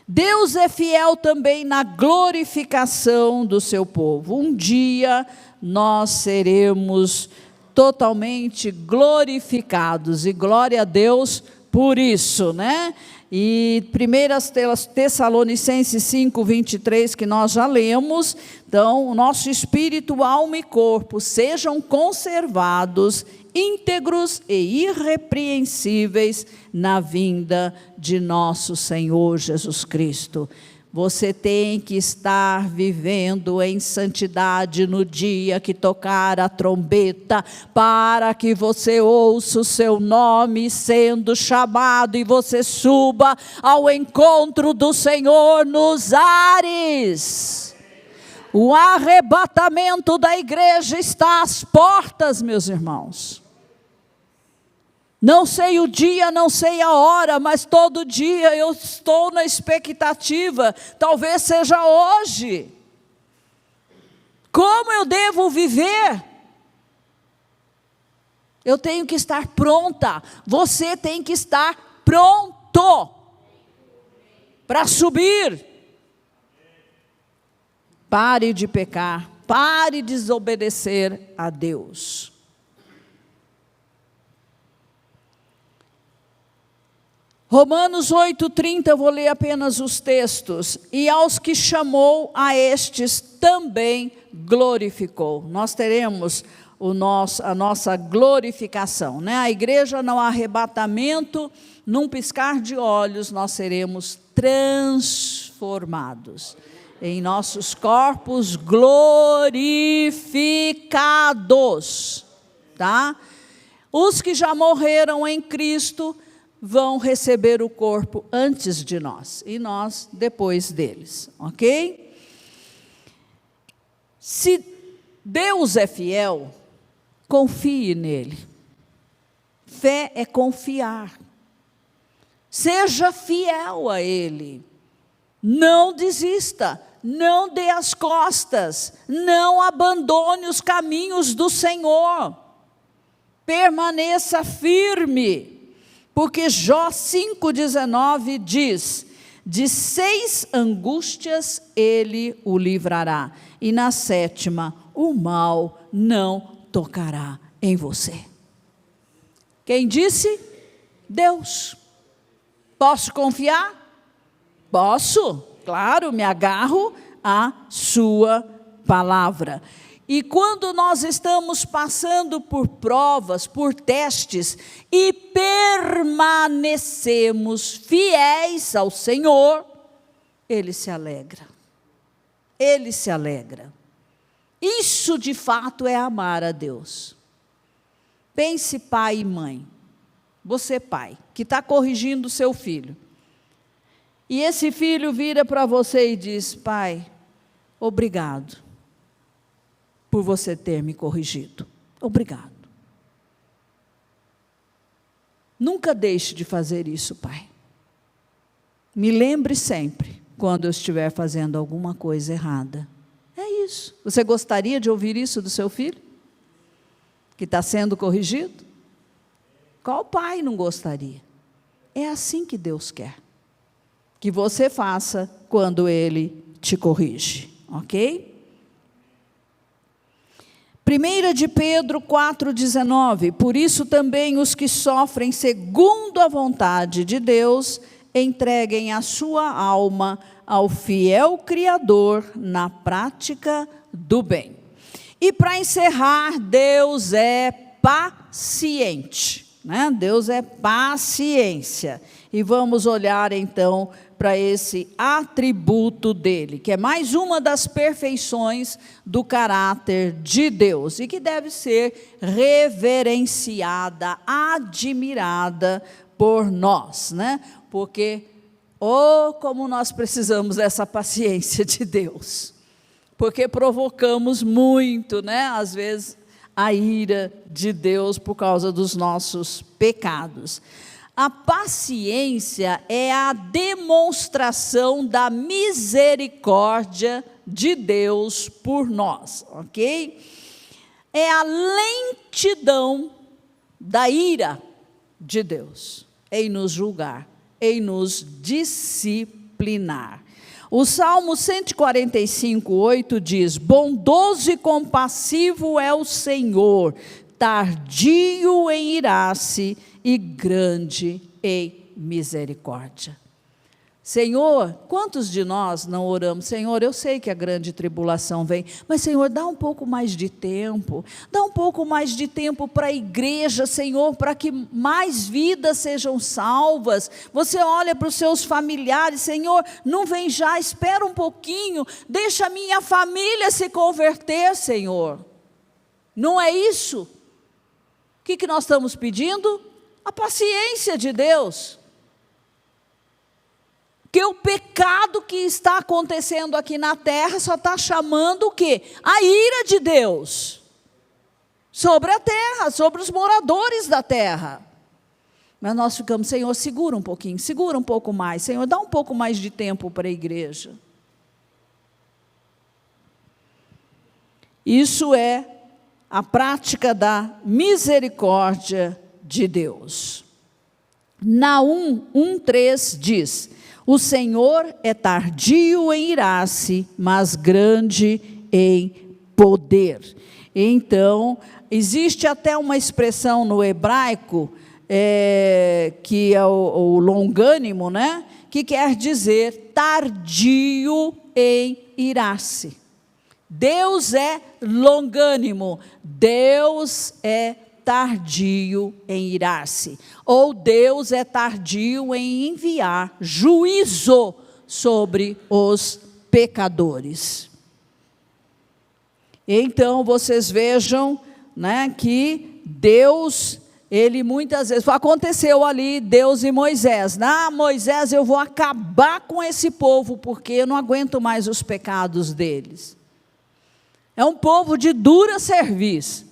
Deus é fiel também na glorificação do seu povo. Um dia nós seremos totalmente glorificados, e glória a Deus por isso, né? E 1 Tessalonicenses 5, 23, que nós já lemos, então, o nosso espírito, alma e corpo sejam conservados íntegros e irrepreensíveis na vinda de nosso Senhor Jesus Cristo. Você tem que estar vivendo em santidade no dia que tocar a trombeta, para que você ouça o seu nome sendo chamado e você suba ao encontro do Senhor nos ares. O arrebatamento da igreja está às portas, meus irmãos. Não sei o dia, não sei a hora, mas todo dia eu estou na expectativa, talvez seja hoje. Como eu devo viver? Eu tenho que estar pronta, você tem que estar pronto para subir. Pare de pecar, pare de desobedecer a Deus. Romanos 8,30, eu vou ler apenas os textos. E aos que chamou, a estes também glorificou. Nós teremos a nossa glorificação, né? A igreja no arrebatamento, num piscar de olhos, nós seremos transformados em nossos corpos glorificados, tá? Os que já morreram em Cristo vão receber o corpo antes de nós, e nós depois deles, ok? Se Deus é fiel, confie nele. Fé é confiar. Seja fiel a Ele. Não desista, não dê as costas, não abandone os caminhos do Senhor. Permaneça firme. Porque Jó 5,19 diz: de 6 angústias ele o livrará, e na 7ª o mal não tocará em você. Quem disse? Deus. Posso confiar? Posso, claro, me agarro à sua palavra. E quando nós estamos passando por provas, por testes, e permanecemos fiéis ao Senhor, Ele se alegra. Ele se alegra. Isso de fato é amar a Deus. Pense, pai e mãe, você pai, que está corrigindo o seu filho, e esse filho vira para você e diz: pai, obrigado por você ter me corrigido, obrigado. Nunca deixe de fazer isso, pai. Me lembre sempre, quando eu estiver fazendo alguma coisa errada. É isso. Você gostaria de ouvir isso do seu filho? Que está sendo corrigido? Qual pai não gostaria? É assim que Deus quer que você faça quando Ele te corrige, ok? 1 de Pedro 4,19, por isso também os que sofrem segundo a vontade de Deus, entreguem a sua alma ao fiel Criador na prática do bem. E para encerrar, Deus é paciente, né? Deus é paciência. E vamos olhar então para esse atributo dele, que é mais uma das perfeições do caráter de Deus, e que deve ser reverenciada, admirada por nós, né? Porque, como nós precisamos dessa paciência de Deus, porque provocamos muito, né? Às vezes, a ira de Deus por causa dos nossos pecados. A paciência é a demonstração da misericórdia de Deus por nós, ok? É a lentidão da ira de Deus em nos julgar, em nos disciplinar. O Salmo 145:8 diz: bondoso e compassivo é o Senhor, tardio em irar-se e grande em misericórdia. Senhor, quantos de nós não oramos? Senhor, eu sei que a grande tribulação vem, mas Senhor, dá um pouco mais de tempo, dá um pouco mais de tempo para a igreja, Senhor, para que mais vidas sejam salvas. Você olha para os seus familiares, Senhor, não vem já, espera um pouquinho, deixa a minha família se converter, Senhor. Não é isso? O que nós estamos pedindo? A paciência de Deus. Que o pecado que está acontecendo aqui na terra só está chamando o quê? A ira de Deus sobre a terra, sobre os moradores da terra. Mas nós ficamos: Senhor, segura um pouquinho, segura um pouco mais, Senhor, dá um pouco mais de tempo para a igreja. Isso é a prática da misericórdia de Deus. Naum 1:3 diz: o Senhor é tardio em irar-se, mas grande em poder. Então, existe até uma expressão no hebraico, que é o longânimo, né? Que quer dizer tardio em irar-se. Deus é longânimo, Deus é tardio em irar-se, ou Deus é tardio em enviar juízo sobre os pecadores. Então, vocês vejam, né, que Deus, Ele muitas vezes, aconteceu ali, Deus e Moisés, Moisés, eu vou acabar com esse povo, porque eu não aguento mais os pecados deles. É um povo de dura serviço.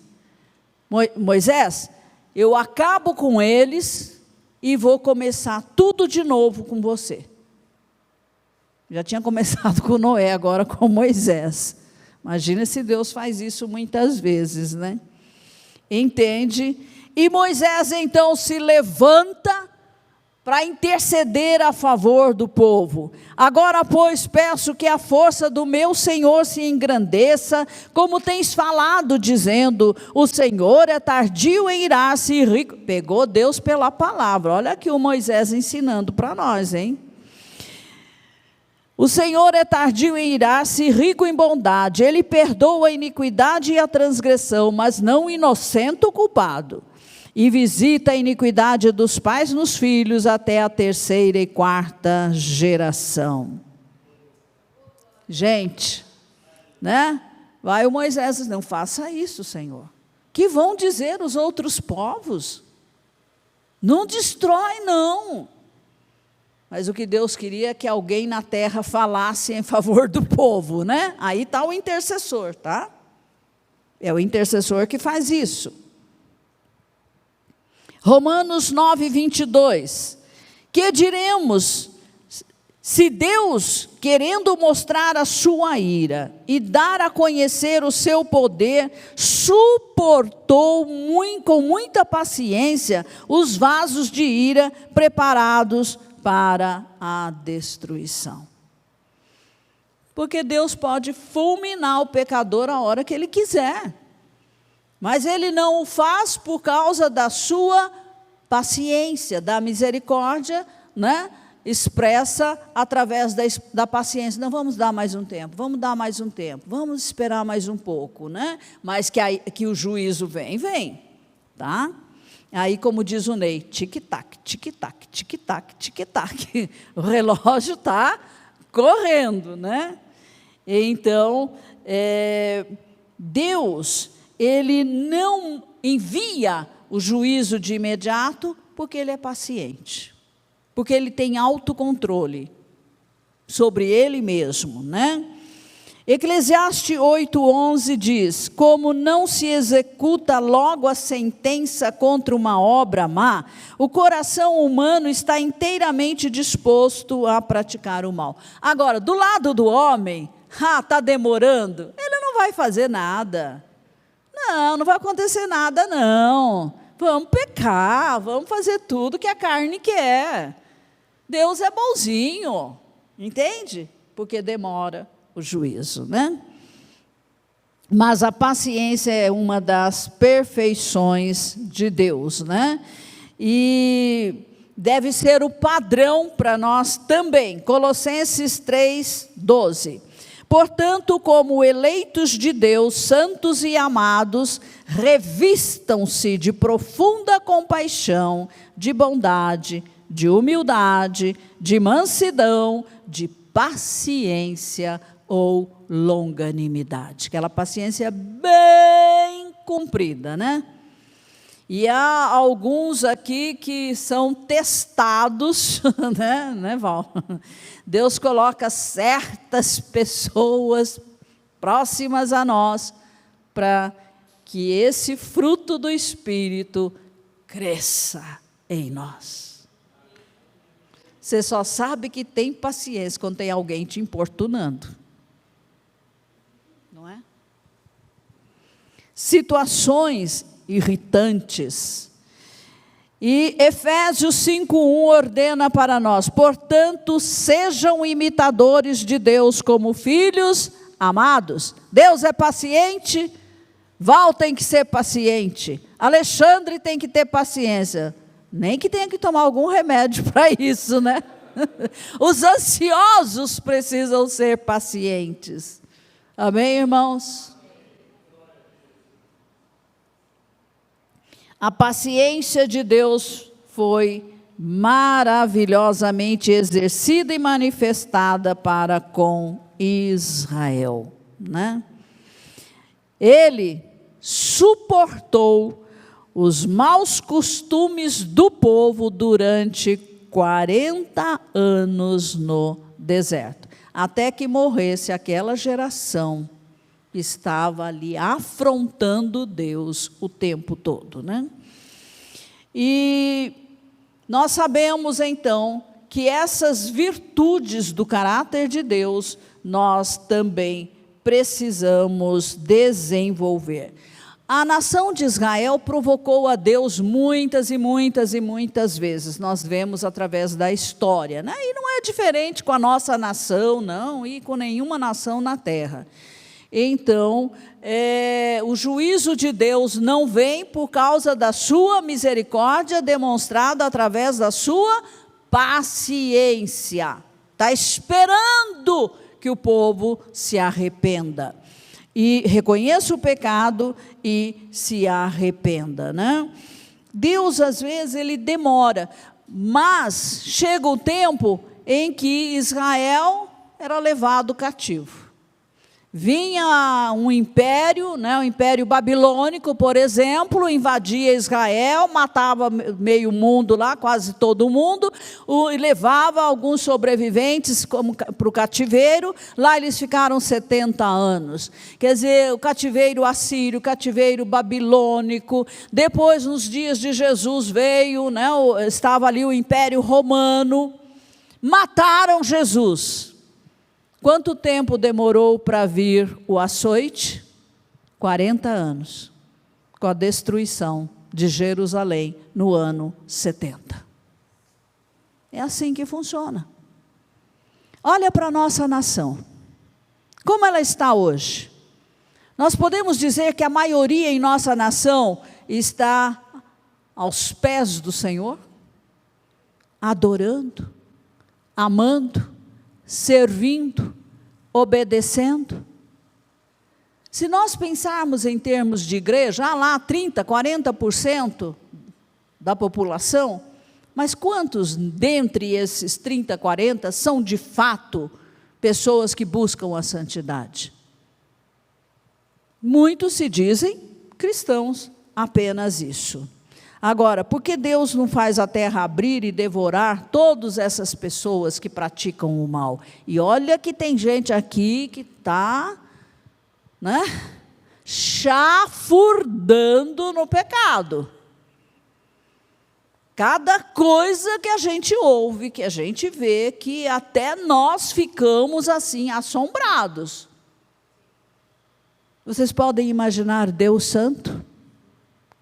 Moisés, eu acabo com eles e vou começar tudo de novo com você. Já tinha começado com Noé, agora com Moisés. Imagina se Deus faz isso muitas vezes, né? Entende? E Moisés então se levanta para interceder a favor do povo. Agora, pois, peço que a força do meu Senhor se engrandeça, como tens falado, dizendo, o Senhor é tardio em irar-se e rico. Pegou Deus pela palavra. Olha aqui o Moisés ensinando para nós, hein? O Senhor é tardio em irar-se, rico em bondade. Ele perdoa a iniquidade e a transgressão, mas não inocenta o culpado. E visita a iniquidade dos pais nos filhos até a 3ª e 4ª geração. Gente, né? Vai o Moisés diz, não faça isso, Senhor. Que vão dizer os outros povos? Não destrói, não. Mas o que Deus queria é que alguém na terra falasse em favor do povo, né? Aí está o intercessor, tá? É o intercessor que faz isso. Romanos 9, 22. Que diremos, se Deus, querendo mostrar a sua ira e dar a conhecer o seu poder, suportou com muita paciência os vasos de ira preparados para a destruição. Porque Deus pode fulminar o pecador a hora que Ele quiser. Mas Ele não o faz por causa da sua paciência, da misericórdia, né? Expressa através da paciência. Não, vamos dar mais um tempo, vamos dar mais um tempo, vamos esperar mais um pouco, né? Mas que o juízo vem, tá? Aí, como diz o Ney, tic-tac, tic-tac, tic-tac, tic-tac. O relógio está correndo, né? Então, Deus, Ele não envia o juízo de imediato, porque Ele é paciente, porque Ele tem autocontrole sobre Ele mesmo, né? Eclesiastes 8:11 diz, como não se executa logo a sentença contra uma obra má, o coração humano está inteiramente disposto a praticar o mal. Agora, do lado do homem, está demorando, ele não vai fazer nada. Não vai acontecer nada, não. Vamos pecar, vamos fazer tudo que a carne quer. Deus é bonzinho, entende? Porque demora o juízo, né? Mas a paciência é uma das perfeições de Deus, né? E deve ser o padrão para nós também. Colossenses 3:12. Portanto, como eleitos de Deus, santos e amados, revistam-se de profunda compaixão, de bondade, de humildade, de mansidão, de paciência ou longanimidade. Aquela paciência bem cumprida, né? E há alguns aqui que são testados, né, Val? Deus coloca certas pessoas próximas a nós para que esse fruto do Espírito cresça em nós. Você só sabe que tem paciência quando tem alguém te importunando. Não é? Situações irritantes. E Efésios 5:1 ordena para nós, portanto, sejam imitadores de Deus como filhos amados. Deus é paciente, Val tem que ser paciente, Alexandre tem que ter paciência, nem que tenha que tomar algum remédio para isso, né? Os ansiosos precisam ser pacientes. Amém, irmãos? A paciência de Deus foi maravilhosamente exercida e manifestada para com Israel, né? Ele suportou os maus costumes do povo durante 40 anos no deserto, até que morresse aquela geração que estava ali afrontando Deus o tempo todo, né? E nós sabemos então que essas virtudes do caráter de Deus nós também precisamos desenvolver. A nação de Israel provocou a Deus muitas e muitas e muitas vezes. Nós vemos através da história, né? E não é diferente com a nossa nação, não, e com nenhuma nação na terra. Então, o juízo de Deus não vem por causa da sua misericórdia demonstrada através da sua paciência. Está esperando que o povo se arrependa. E reconheça o pecado e se arrependa, né? Deus, às vezes, ele demora, mas chega o tempo em que Israel era levado cativo. Vinha um império, né, o Império Babilônico, por exemplo, invadia Israel, matava meio mundo lá, quase todo mundo, e levava alguns sobreviventes para o cativeiro. Lá eles ficaram 70 anos. Quer dizer, o cativeiro assírio, o cativeiro babilônico. Depois, nos dias de Jesus, veio, né, estava ali o Império Romano. Mataram Jesus. Quanto tempo demorou para vir o açoite? 40 anos, com a destruição de Jerusalém no ano 70. É assim que funciona. Olha para a nossa nação. Como ela está hoje? Nós podemos dizer que a maioria em nossa nação está aos pés do Senhor, adorando, amando, servindo, obedecendo. Se nós pensarmos em termos de igreja, lá 30%, 40% da população, mas quantos dentre esses 30, 40 são de fato pessoas que buscam a santidade? Muitos se dizem cristãos, apenas isso. Agora, por que Deus não faz a terra abrir e devorar todas essas pessoas que praticam o mal? E olha que tem gente aqui que está, né, chafurdando no pecado. Cada coisa que a gente ouve, que a gente vê, que até nós ficamos assim, assombrados. Vocês podem imaginar Deus Santo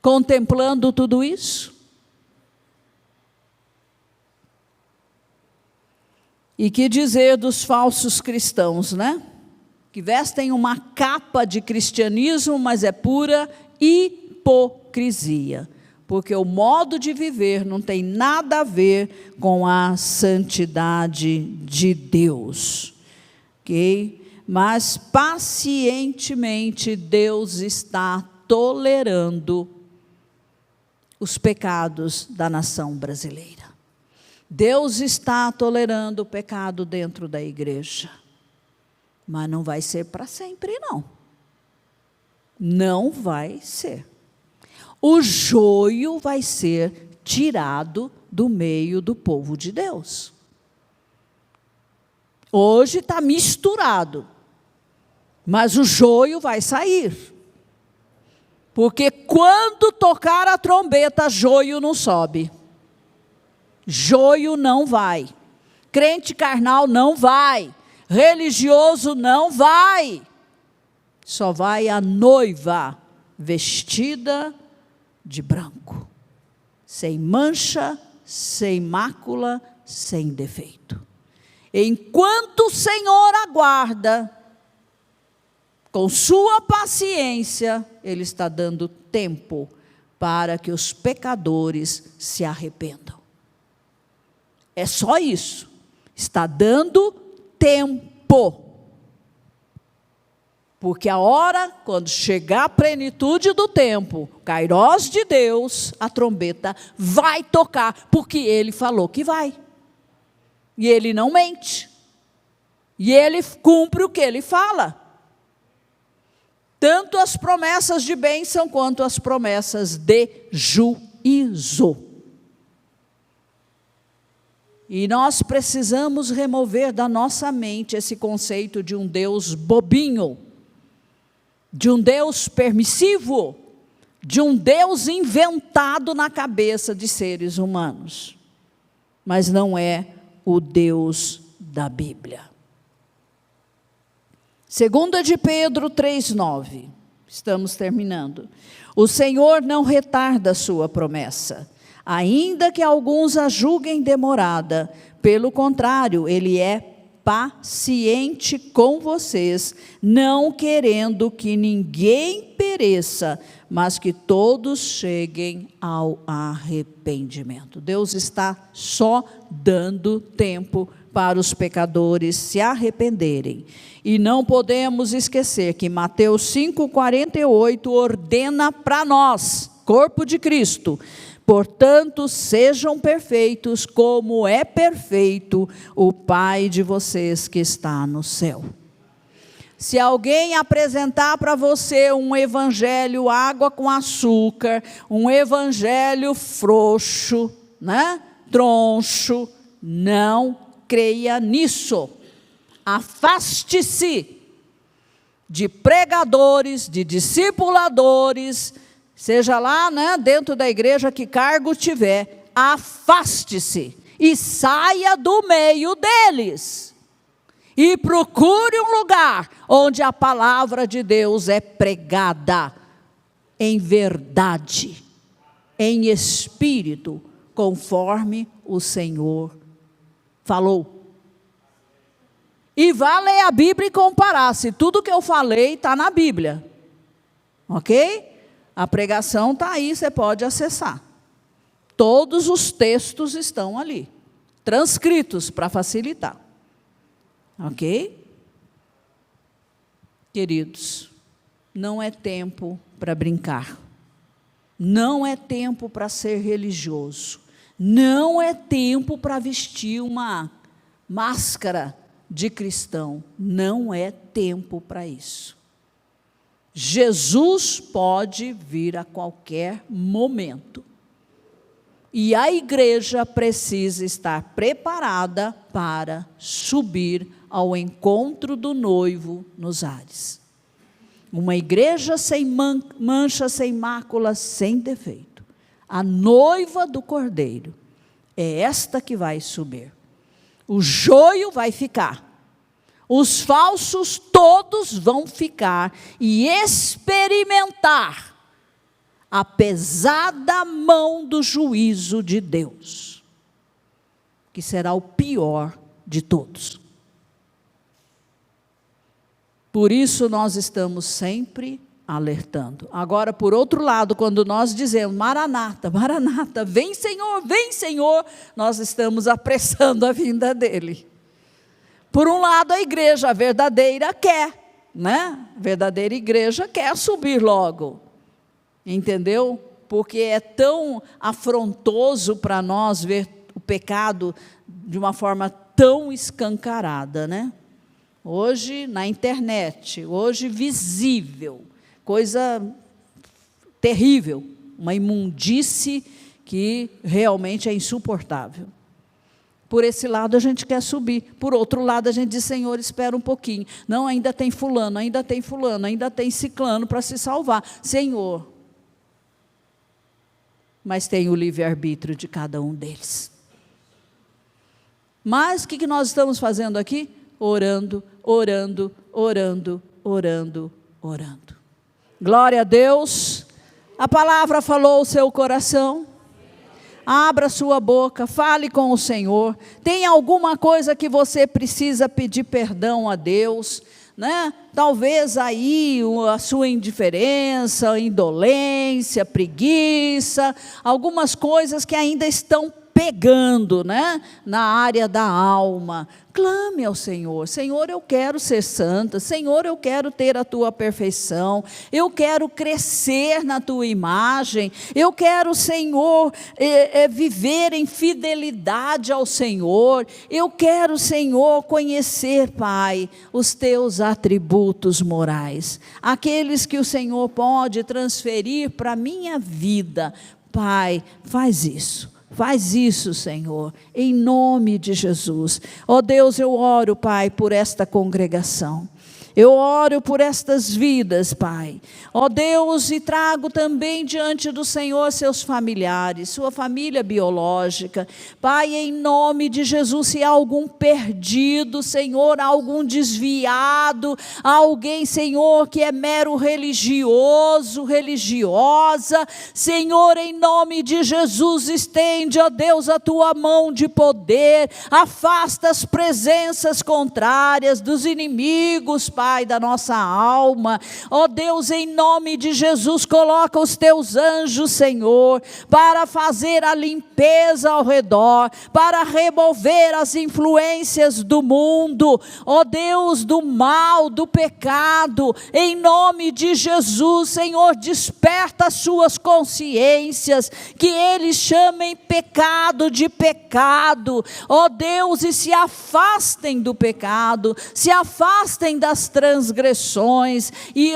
contemplando tudo isso? E que dizer dos falsos cristãos, né? Que vestem uma capa de cristianismo, mas é pura hipocrisia. Porque o modo de viver não tem nada a ver com a santidade de Deus. Ok? Mas pacientemente Deus está tolerando os pecados da nação brasileira. Deus está tolerando o pecado dentro da igreja. Mas não vai ser para sempre, não. Não vai ser. O joio vai ser tirado do meio do povo de Deus. Hoje está misturado, mas o joio vai sair. Porque quando tocar a trombeta, joio não sobe. Joio não vai. Crente carnal não vai. Religioso não vai. Só vai a noiva vestida de branco, sem mancha, sem mácula, sem defeito. Enquanto o Senhor aguarda, com sua paciência, Ele está dando tempo para que os pecadores se arrependam. É só isso. Está dando tempo. Porque a hora, quando chegar a plenitude do tempo, Kairós de Deus, a trombeta vai tocar, porque Ele falou que vai. E Ele não mente. E Ele cumpre o que Ele fala. Tanto as promessas de bênção, quanto as promessas de juízo. E nós precisamos remover da nossa mente esse conceito de um Deus bobinho, de um Deus permissivo, de um Deus inventado na cabeça de seres humanos. Mas não é o Deus da Bíblia. 2 de Pedro 3,9. Estamos terminando. O Senhor não retarda a sua promessa, ainda que alguns a julguem demorada. Pelo contrário, Ele é paciente com vocês, não querendo que ninguém pereça, mas que todos cheguem ao arrependimento. Deus está só dando tempo para os pecadores se arrependerem. E não podemos esquecer que Mateus 5,48 ordena para nós, corpo de Cristo: portanto, sejam perfeitos como é perfeito o Pai de vocês que está no céu. Se alguém apresentar para você um evangelho água com açúcar, um evangelho frouxo, né? Troncho, não creia nisso. Afaste-se de pregadores, de discipuladores, seja lá, né, dentro da igreja que cargo tiver, afaste-se e saia do meio deles. E procure um lugar onde a palavra de Deus é pregada em verdade, em espírito, conforme o Senhor falou. E vá ler a Bíblia e comparar se tudo que eu falei está na Bíblia. Ok? A pregação está aí, você pode acessar. Todos os textos estão ali, transcritos para facilitar. Ok? Queridos, não é tempo para brincar. Não é tempo para ser religioso. Não é tempo para vestir uma máscara de cristão. Não é tempo para isso. Jesus pode vir a qualquer momento. E a igreja precisa estar preparada para subir ao encontro do noivo nos ares. Uma igreja sem mancha, sem mácula, sem defeito. A noiva do Cordeiro é esta que vai subir. O joio vai ficar. Os falsos todos vão ficar e experimentar a pesada mão do juízo de Deus, que será o pior de todos. Por isso nós estamos sempre alertando. Agora, por outro lado, quando nós dizemos Maranata, Maranata, vem Senhor, nós estamos apressando a vinda dele. Por um lado, a igreja verdadeira quer, né? A verdadeira igreja quer subir logo. Entendeu? Porque é tão afrontoso para nós ver o pecado de uma forma tão escancarada, né? Hoje na internet, hoje visível, coisa terrível, uma imundície que realmente é insuportável. Por esse lado a gente quer subir, por outro lado a gente diz, Senhor, espera um pouquinho, não, ainda tem fulano, ainda tem ciclano para se salvar, Senhor, mas tem o livre-arbítrio de cada um deles. Mas o que nós estamos fazendo aqui? Orando, orando, orando, orando, orando. Glória a Deus. A palavra falou o seu coração. Abra sua boca, fale com o Senhor. Tem alguma coisa que você precisa pedir perdão a Deus, né? Talvez aí a sua indiferença, indolência, preguiça, algumas coisas que ainda estão pegando, né, na área da alma. Clame ao Senhor. Senhor, eu quero ser santa. Senhor, eu quero ter a tua perfeição. Eu quero crescer na tua imagem. Eu quero, Senhor, viver em fidelidade ao Senhor. Eu quero, Senhor, conhecer, Pai, os teus atributos morais. Aqueles que o Senhor pode transferir para a minha vida. Pai, faz isso. Faz isso, Senhor, em nome de Jesus. Ó Deus, eu oro, Pai, por esta congregação. Eu oro por estas vidas, Pai. Ó Deus, e trago também diante do Senhor seus familiares, sua família biológica. Pai, em nome de Jesus, se há algum perdido, Senhor, algum desviado, alguém, Senhor, que é mero religioso, religiosa, Senhor, em nome de Jesus, estende, ó Deus, a tua mão de poder, afasta as presenças contrárias dos inimigos, Pai, da nossa alma. Ó Deus, em nome de Jesus, coloca os teus anjos, Senhor, para fazer a limpeza ao redor, para remover as influências do mundo, ó Deus, do mal, do pecado, em nome de Jesus, Senhor, desperta as suas consciências, que eles chamem pecado de pecado, ó Deus, e se afastem do pecado, se afastem das transgressões, e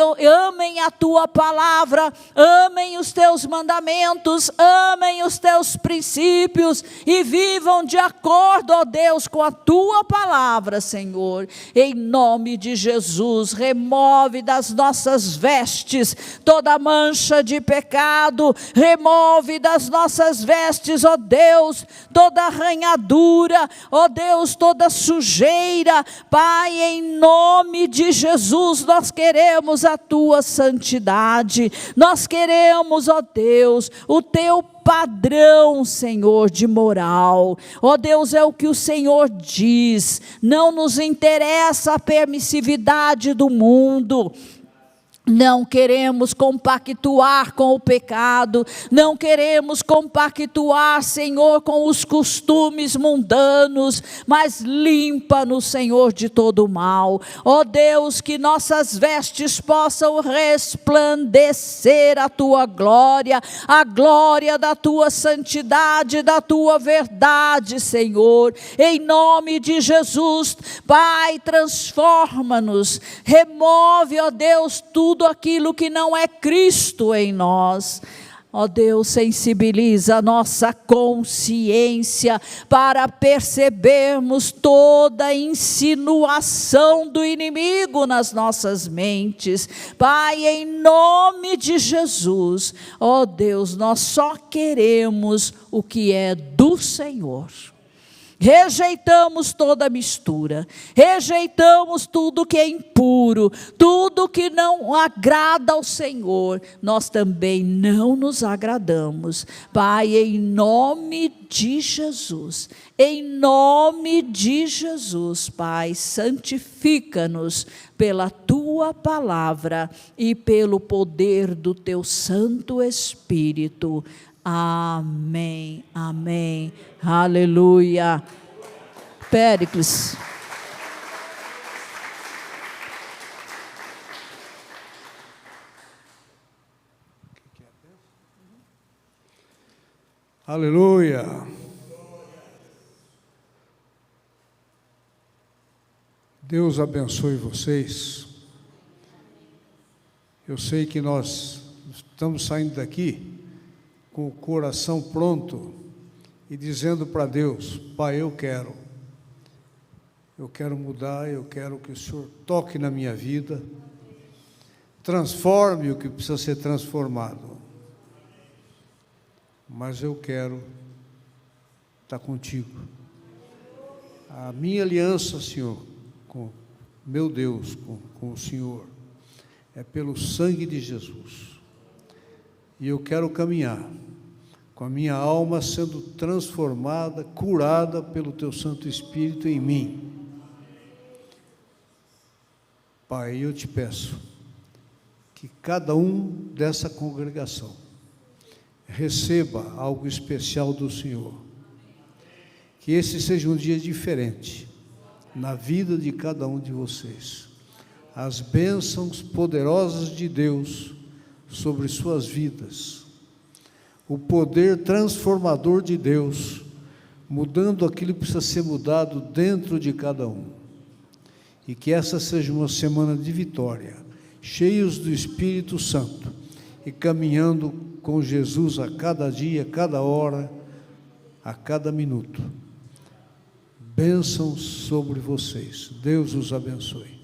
amem a tua palavra, amem os teus mandamentos, amem os teus princípios, e vivam de acordo, ó Deus, com a tua palavra, Senhor, em nome de Jesus. Remove das nossas vestes toda mancha de pecado, remove das nossas vestes, ó Deus, toda arranhadura, ó Deus, toda sujeira, Pai, em nome de Jesus, nós queremos a tua santidade, nós queremos, ó Deus, o teu padrão, Senhor, de moral. Ó Deus, é o que o Senhor diz, não nos interessa a permissividade do mundo. Não queremos compactuar com o pecado, não queremos compactuar, Senhor, com os costumes mundanos, mas limpa-nos, Senhor, de todo o mal. Ó Deus, que nossas vestes possam resplandecer a tua glória, a glória da tua santidade, da tua verdade, Senhor. Em nome de Jesus, Pai, transforma-nos, remove, ó Deus, tudo aquilo que não é Cristo em nós. Ó Deus, sensibiliza a nossa consciência para percebermos toda insinuação do inimigo nas nossas mentes. Pai, em nome de Jesus, ó Deus, nós só queremos o que é do Senhor. Rejeitamos toda mistura, rejeitamos tudo que é impuro, tudo que não agrada ao Senhor, nós também não nos agradamos. Pai, em nome de Jesus, Pai, santifica-nos pela tua palavra e pelo poder do teu Santo Espírito. Amém, amém, aleluia. Péricles. Aleluia. Deus abençoe vocês. Eu sei que nós estamos saindo daqui com o coração pronto e dizendo para Deus: Pai, eu quero mudar, eu quero que o Senhor toque na minha vida, transforme o que precisa ser transformado, mas eu quero estar contigo. A minha aliança, Senhor, com meu Deus, com o Senhor, é pelo sangue de Jesus, e eu quero caminhar com a minha alma sendo transformada, curada pelo Teu Santo Espírito em mim. Pai, eu te peço que cada um dessa congregação receba algo especial do Senhor. Que esse seja um dia diferente na vida de cada um de vocês. As bênçãos poderosas de Deus sobre suas vidas, o poder transformador de Deus, mudando aquilo que precisa ser mudado dentro de cada um. E que essa seja uma semana de vitória, cheios do Espírito Santo e caminhando com Jesus a cada dia, a cada hora, a cada minuto. Bênçãos sobre vocês. Deus os abençoe.